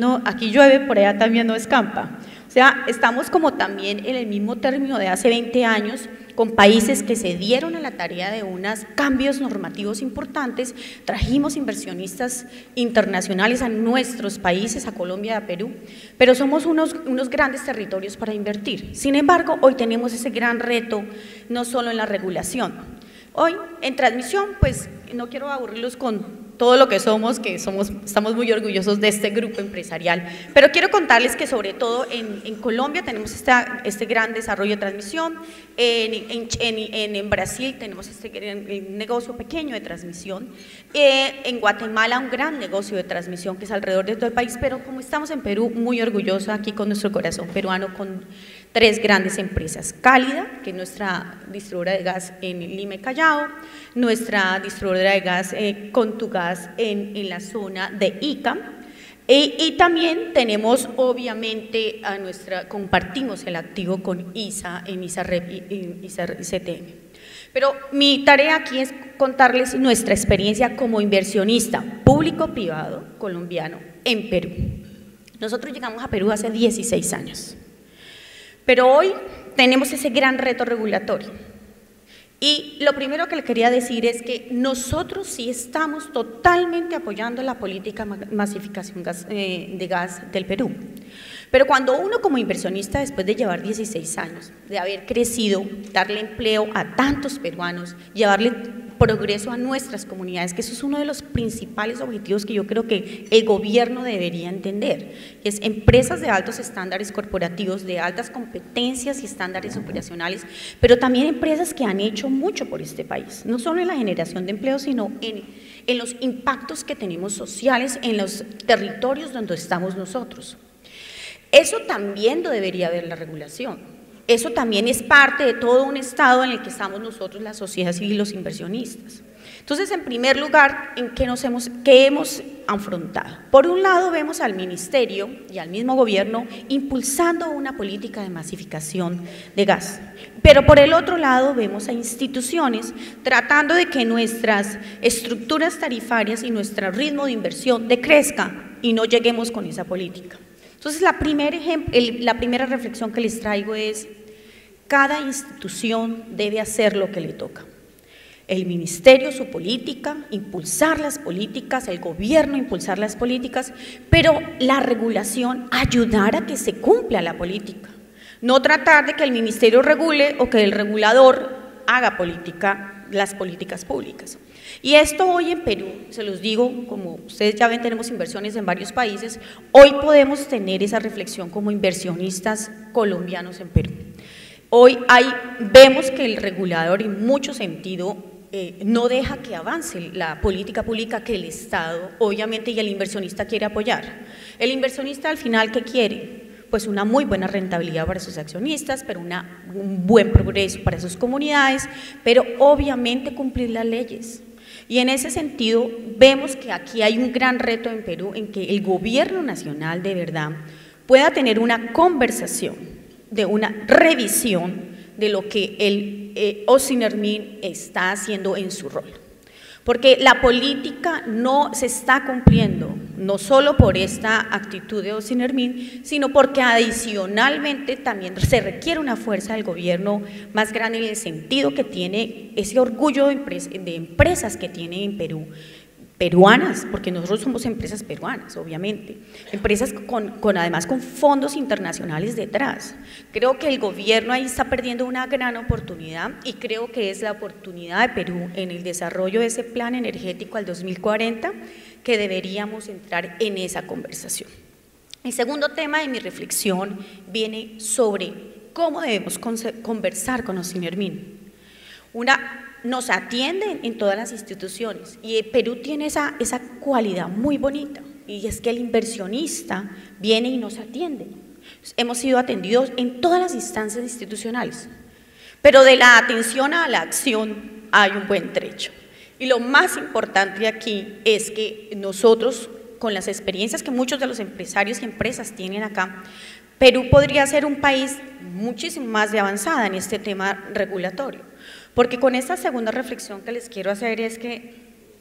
llueve, por allá también no escampa. O sea, estamos como también en el mismo término de hace 20 años, con países que se dieron a la tarea de unos cambios normativos importantes, trajimos inversionistas internacionales a nuestros países, a Colombia y a Perú, pero somos unos grandes territorios para invertir. Sin embargo, hoy tenemos ese gran reto, no solo en la regulación. Hoy, en transmisión, pues no quiero aburrirlos con todo lo que somos, estamos muy orgullosos de este grupo empresarial, pero quiero contarles que sobre todo en Colombia tenemos este gran desarrollo de transmisión, en Brasil tenemos este gran negocio pequeño de transmisión, en Guatemala un gran negocio de transmisión que es alrededor de todo el país, pero como estamos en Perú, muy orgullosos aquí con nuestro corazón peruano, con 3 grandes empresas: Cálida, que es nuestra distribuidora de gas en Lima y Callao, nuestra distribuidora de gas Contugás en la zona de Ica, y también tenemos obviamente compartimos el activo con ISA en ISAREP y ISACTM. Pero mi tarea aquí es contarles nuestra experiencia como inversionista público-privado colombiano en Perú. Nosotros llegamos a Perú hace 16 años. Pero hoy tenemos ese gran reto regulatorio. Y lo primero que le quería decir es que nosotros sí estamos totalmente apoyando la política de masificación de gas del Perú. Pero cuando uno como inversionista, después de llevar 16 años, de haber crecido, darle empleo a tantos peruanos, llevarle progreso a nuestras comunidades, que eso es uno de los principales objetivos que yo creo que el gobierno debería entender, que es empresas de altos estándares corporativos, de altas competencias y estándares operacionales, pero también empresas que han hecho mucho por este país, no solo en la generación de empleo, sino en los impactos que tenemos sociales en los territorios donde estamos nosotros. Eso también lo debería ver la regulación. Eso también es parte de todo un estado en el que estamos nosotros, la sociedad civil y los inversionistas. Entonces, en primer lugar, ¿qué hemos afrontado? Por un lado, vemos al ministerio y al mismo gobierno impulsando una política de masificación de gas. Pero por el otro lado, vemos a instituciones tratando de que nuestras estructuras tarifarias y nuestro ritmo de inversión decrezca y no lleguemos con esa política. Entonces, la primera reflexión que les traigo es: cada institución debe hacer lo que le toca. El ministerio, su política, impulsar las políticas, el gobierno, impulsar las políticas, pero la regulación, ayudar a que se cumpla la política. No tratar de que el ministerio regule o que el regulador haga las políticas públicas. Y esto hoy en Perú, se los digo, como ustedes ya ven, tenemos inversiones en varios países, hoy podemos tener esa reflexión como inversionistas colombianos en Perú. Hoy vemos que el regulador en mucho sentido no deja que avance la política pública que el Estado, obviamente, y el inversionista quiere apoyar. El inversionista al final, ¿qué quiere? Pues una muy buena rentabilidad para sus accionistas, pero un buen progreso para sus comunidades, pero obviamente cumplir las leyes. Y en ese sentido vemos que aquí hay un gran reto en Perú en que el gobierno nacional de verdad pueda tener una conversación, de una revisión de lo que el Ocinermin está haciendo en su rol. Porque la política no se está cumpliendo, no solo por esta actitud de Ocinermin, sino porque adicionalmente también se requiere una fuerza del gobierno más grande en el sentido que tiene ese orgullo de empresas que tiene en Perú, peruanas, porque nosotros somos empresas peruanas, obviamente, empresas además con fondos internacionales detrás. Creo que el gobierno ahí está perdiendo una gran oportunidad y creo que es la oportunidad de Perú en el desarrollo de ese plan energético al 2040 que deberíamos entrar en esa conversación. El segundo tema de mi reflexión viene sobre cómo debemos conversar con Ocinermin. Nos atienden en todas las instituciones y Perú tiene esa cualidad muy bonita. y es que el inversionista viene y nos atiende. Hemos sido atendidos en todas las instancias institucionales, pero de la atención a la acción hay un buen trecho. Y lo más importante aquí es que nosotros, con las experiencias que muchos de los empresarios y empresas tienen acá, Perú podría ser un país muchísimo más de avanzada en este tema regulatorio, porque con esta segunda reflexión que les quiero hacer es que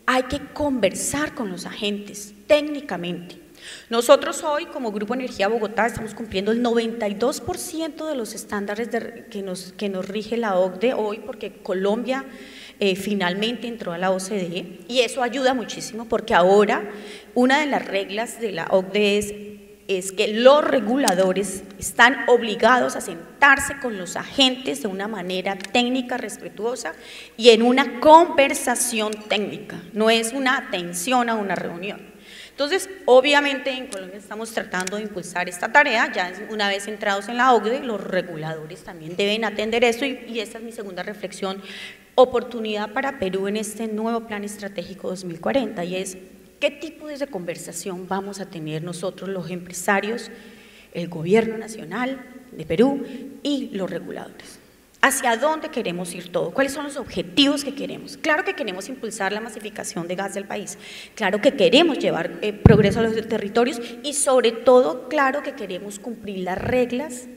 hay que conversar con los agentes técnicamente. Nosotros hoy, como Grupo Energía Bogotá, estamos cumpliendo el 92% de los estándares que nos rige la OCDE hoy, porque Colombia finalmente entró a la OCDE, y eso ayuda muchísimo porque ahora una de las reglas de la OCDE es que los reguladores están obligados a sentarse con los agentes de una manera técnica, respetuosa y en una conversación técnica, no es una atención a una reunión. Entonces, obviamente en Colombia estamos tratando de impulsar esta tarea, ya una vez entrados en la OCDE, los reguladores también deben atender esto y esta es mi segunda reflexión, oportunidad para Perú en este nuevo Plan Estratégico 2040, y es ¿qué tipo de conversación vamos a tener nosotros los empresarios, el gobierno nacional de Perú y los reguladores? ¿Hacia dónde queremos ir todo? ¿Cuáles son los objetivos que queremos? Claro que queremos impulsar la masificación de gas del país, claro que queremos llevar progreso a los territorios y sobre todo, claro que queremos cumplir las reglas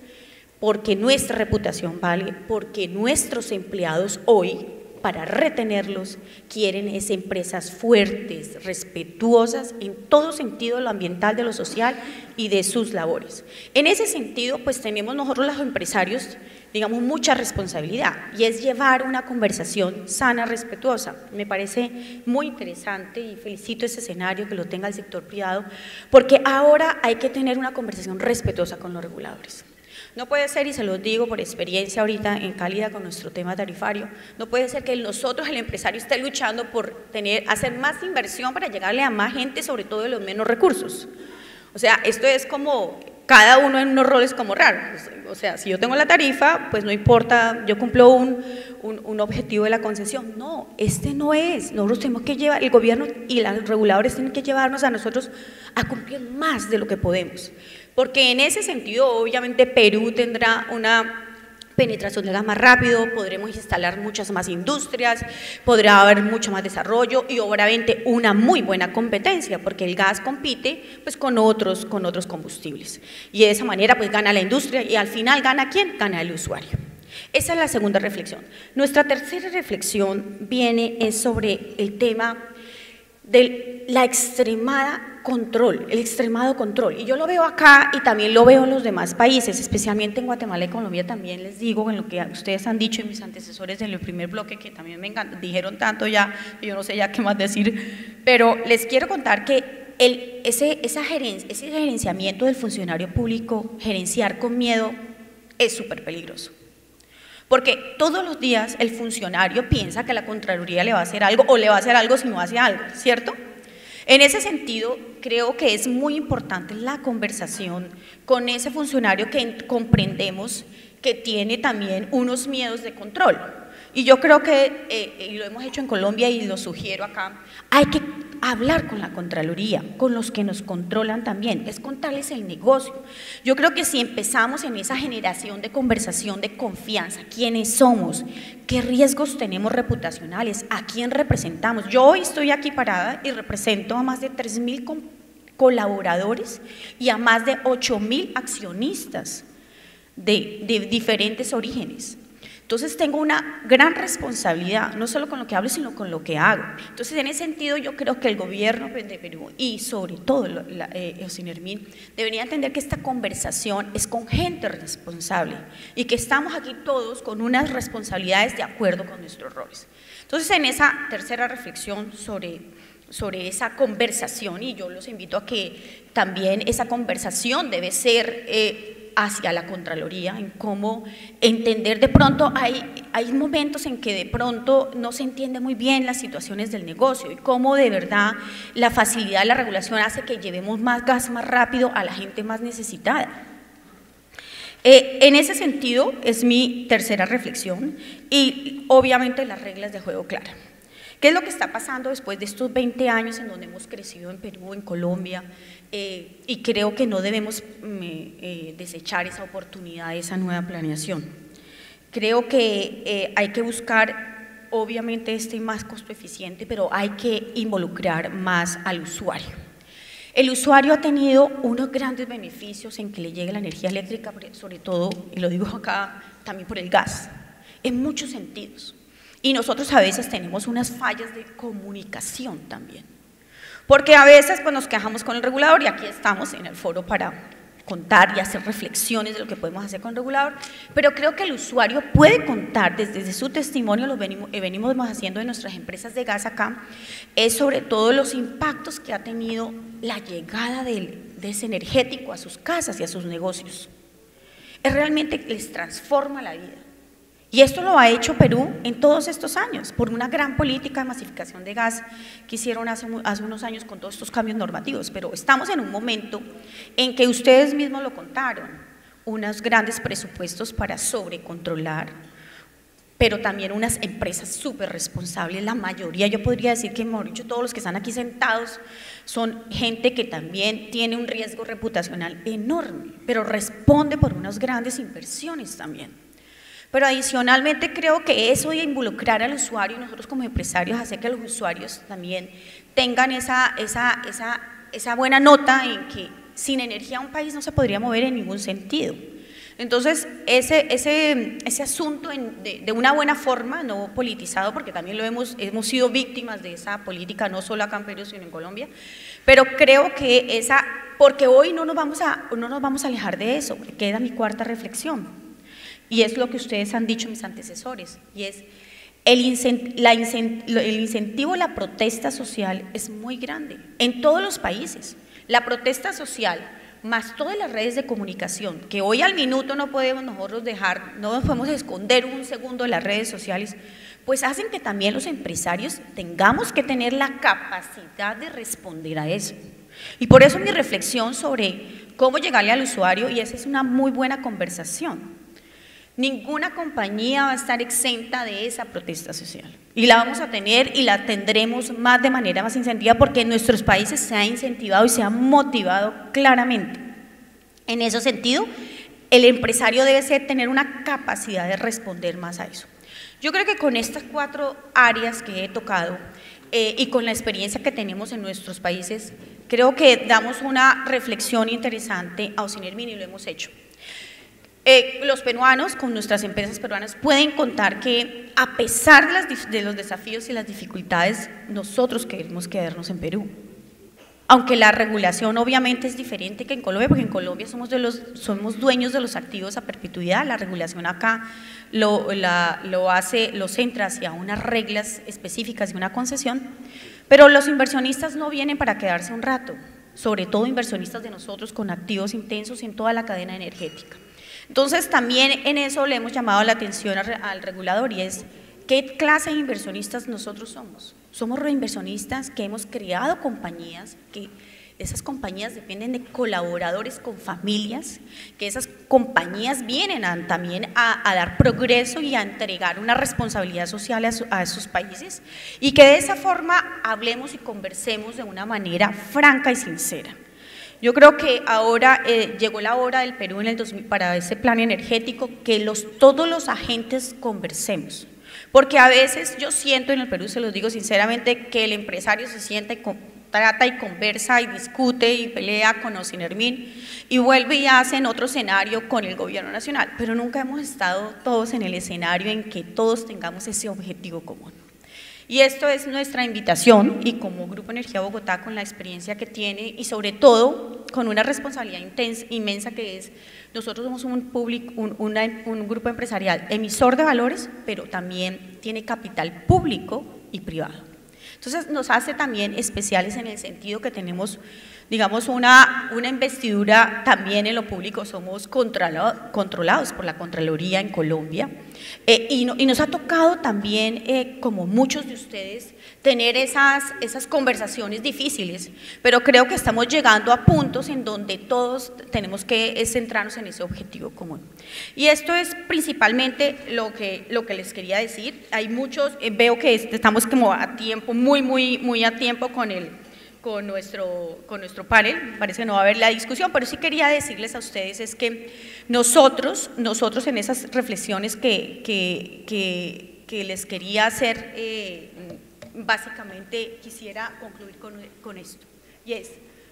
porque nuestra reputación vale, porque nuestros empleados hoy, para retenerlos, quieren empresas fuertes, respetuosas en todo sentido, lo ambiental, de lo social y de sus labores. En ese sentido, pues tenemos nosotros los empresarios, digamos, mucha responsabilidad y es llevar una conversación sana, respetuosa. Me parece muy interesante y felicito ese escenario que lo tenga el sector privado, porque ahora hay que tener una conversación respetuosa con los reguladores. No puede ser, y se los digo por experiencia ahorita en Cálida con nuestro tema tarifario, no puede ser que nosotros, el empresario, esté luchando por hacer más inversión para llegarle a más gente, sobre todo de los menos recursos. O sea, esto es como cada uno en unos roles como raros. O sea, si yo tengo la tarifa, pues no importa, yo cumplo un objetivo de la concesión. No, este no es. Nosotros tenemos que llevar, el gobierno y los reguladores tienen que llevarnos a nosotros a cumplir más de lo que podemos. Porque en ese sentido, obviamente, Perú tendrá una penetración de gas más rápido, podremos instalar muchas más industrias, podrá haber mucho más desarrollo y obviamente una muy buena competencia, porque el gas compite pues con otros combustibles. Y de esa manera pues gana la industria y al final ¿gana quién? Gana el usuario. Esa es la segunda reflexión. Nuestra tercera reflexión es sobre el tema de la el extremado control, y yo lo veo acá y también lo veo en los demás países, especialmente en Guatemala y Colombia también les digo, en lo que ustedes han dicho y mis antecesores en el primer bloque, que también me dijeron tanto ya, y yo no sé ya qué más decir, pero les quiero contar que ese gerenciamiento del funcionario público, gerenciar con miedo, es súper peligroso. Porque todos los días el funcionario piensa que la Contraloría le va a hacer algo o le va a hacer algo si no hace algo, ¿cierto? En ese sentido, creo que es muy importante la conversación con ese funcionario que comprendemos que tiene también unos miedos de control. Y yo creo que, y lo hemos hecho en Colombia y lo sugiero acá, hay que hablar con la Contraloría, con los que nos controlan también, es contarles el negocio. Yo creo que si empezamos en esa generación de conversación, de confianza, quiénes somos, qué riesgos tenemos reputacionales, a quién representamos. Yo hoy estoy aquí parada y represento a más de 3.000 colaboradores y a más de 8.000 accionistas de diferentes orígenes. Entonces tengo una gran responsabilidad, no solo con lo que hablo, sino con lo que hago. Entonces en ese sentido yo creo que el gobierno de Perú y sobre todo Ocinermin debería entender que esta conversación es con gente responsable y que estamos aquí todos con unas responsabilidades de acuerdo con nuestros roles. Entonces en esa tercera reflexión sobre esa conversación, y yo los invito a que también esa conversación debe ser hacia la Contraloría, en cómo entender de pronto, hay momentos en que de pronto no se entiende muy bien las situaciones del negocio y cómo de verdad la facilidad de la regulación hace que llevemos más gas más rápido a la gente más necesitada. En ese sentido es mi tercera reflexión y obviamente las reglas de juego claras. ¿Qué es lo que está pasando después de estos 20 años en donde hemos crecido en Perú, en Colombia? Y creo que no debemos desechar esa oportunidad, esa nueva planeación. Creo que hay que buscar, obviamente, más costo eficiente, pero hay que involucrar más al usuario. El usuario ha tenido unos grandes beneficios en que le llegue la energía eléctrica, sobre todo, y lo digo acá, también por el gas, en muchos sentidos. Y nosotros a veces tenemos unas fallas de comunicación también, porque a veces pues, nos quejamos con el regulador y aquí estamos en el foro para contar y hacer reflexiones de lo que podemos hacer con el regulador, pero creo que el usuario puede contar desde su testimonio, lo venimos haciendo en nuestras empresas de gas acá, es sobre todo los impactos que ha tenido la llegada de ese energético a sus casas y a sus negocios. Realmente les transforma la vida. Y esto lo ha hecho Perú en todos estos años, por una gran política de masificación de gas que hicieron hace unos años con todos estos cambios normativos, pero estamos en un momento en que ustedes mismos lo contaron, unos grandes presupuestos para sobrecontrolar, pero también unas empresas súper responsables, la mayoría, yo podría decir que, mejor dicho, todos los que están aquí sentados son gente que también tiene un riesgo reputacional enorme, pero responde por unas grandes inversiones también. Pero adicionalmente creo que eso de involucrar al usuario, nosotros como empresarios, hacer que los usuarios también tengan esa buena nota en que sin energía un país no se podría mover en ningún sentido. Entonces, ese asunto de una buena forma, no politizado, porque también hemos sido víctimas de esa política, no solo acá en Perú, sino en Colombia, pero creo que porque hoy no nos vamos a alejar de eso, queda mi cuarta reflexión. Y es lo que ustedes han dicho mis antecesores, y es el incentivo a la protesta social es muy grande en todos los países. La protesta social, más todas las redes de comunicación, que hoy al minuto no podemos nosotros dejar, no nos podemos esconder un segundo de las redes sociales, pues hacen que también los empresarios tengamos que tener la capacidad de responder a eso. Y por eso mi reflexión sobre cómo llegarle al usuario, y esa es una muy buena conversación. Ninguna compañía va a estar exenta de esa protesta social y la vamos a tener y la tendremos de manera más incentiva porque en nuestros países se ha incentivado y se ha motivado claramente. En ese sentido, el empresario debe tener una capacidad de responder más a eso. Yo creo que con estas 4 áreas que he tocado y con la experiencia que tenemos en nuestros países, creo que damos una reflexión interesante a Ocinermin y lo hemos hecho. Los peruanos, con nuestras empresas peruanas, pueden contar que a pesar de los desafíos y las dificultades, nosotros queremos quedarnos en Perú. Aunque la regulación obviamente es diferente que en Colombia, porque en Colombia somos dueños de los activos a perpetuidad, la regulación acá lo centra hacia unas reglas específicas y una concesión, pero los inversionistas no vienen para quedarse un rato, sobre todo inversionistas de nosotros con activos intensos en toda la cadena energética. Entonces también en eso le hemos llamado la atención al regulador y es ¿qué clase de inversionistas nosotros somos? Somos reinversionistas que hemos creado compañías, que esas compañías dependen de colaboradores con familias, que esas compañías vienen también a dar progreso y a entregar una responsabilidad social a esos países y que de esa forma hablemos y conversemos de una manera franca y sincera. Yo creo que ahora llegó la hora del Perú para ese plan energético que todos los agentes conversemos, porque a veces yo siento en el Perú, se los digo sinceramente, que el empresario se sienta y trata y conversa y discute y pelea con Ocinermin y vuelve y hace en otro escenario con el gobierno nacional, pero nunca hemos estado todos en el escenario en que todos tengamos ese objetivo común. Y esto es nuestra invitación y como Grupo Energía Bogotá con la experiencia que tiene y sobre todo con una responsabilidad inmensa que es, nosotros somos un grupo empresarial emisor de valores, pero también tiene capital público y privado. Entonces nos hace también especiales en el sentido que tenemos digamos, una investidura también en lo público, somos controlados por la Contraloría en Colombia, y nos ha tocado también, como muchos de ustedes, tener esas conversaciones difíciles, pero creo que estamos llegando a puntos en donde todos tenemos que centrarnos en ese objetivo común. Y esto es principalmente lo que les quería decir. Hay muchos, veo que estamos como a tiempo, muy a tiempo con nuestro panel, parece que no va a haber la discusión, pero sí quería decirles a ustedes es que nosotros en esas reflexiones que les quería hacer, básicamente quisiera concluir con esto, y es,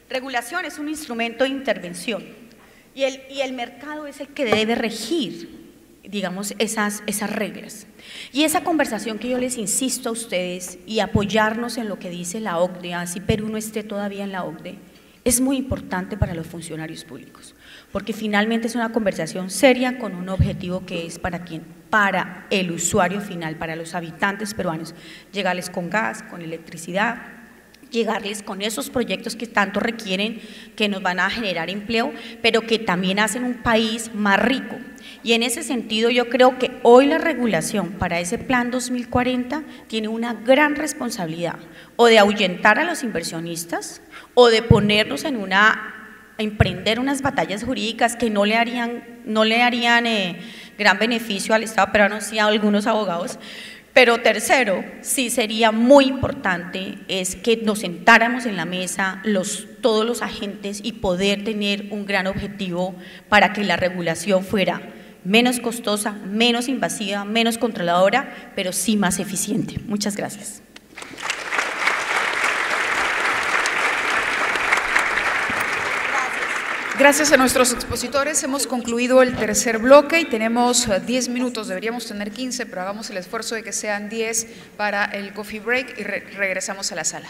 regulación es un instrumento de intervención, y el mercado es el que debe regir, digamos, esas reglas. Y esa conversación que yo les insisto a ustedes y apoyarnos en lo que dice la OCDE, así Perú no esté todavía en la OCDE, es muy importante para los funcionarios públicos, porque finalmente es una conversación seria con un objetivo que es ¿para quién? Para el usuario final, para los habitantes peruanos, llegarles con gas, con electricidad, llegarles con esos proyectos que tanto requieren, que nos van a generar empleo, pero que también hacen un país más rico. Y en ese sentido yo creo que hoy la regulación para ese plan 2040 tiene una gran responsabilidad, o de ahuyentar a los inversionistas, o de ponernos a emprender unas batallas jurídicas que no le harían gran beneficio al Estado peruano, sí a algunos abogados. Pero tercero, sí sería muy importante es que nos sentáramos en la mesa todos los agentes y poder tener un gran objetivo para que la regulación fuera menos costosa, menos invasiva, menos controladora, pero sí más eficiente. Muchas gracias. Gracias a nuestros expositores, hemos concluido el tercer bloque y tenemos 10 minutos, deberíamos tener 15, pero hagamos el esfuerzo de que sean 10 para el coffee break y regresamos a la sala.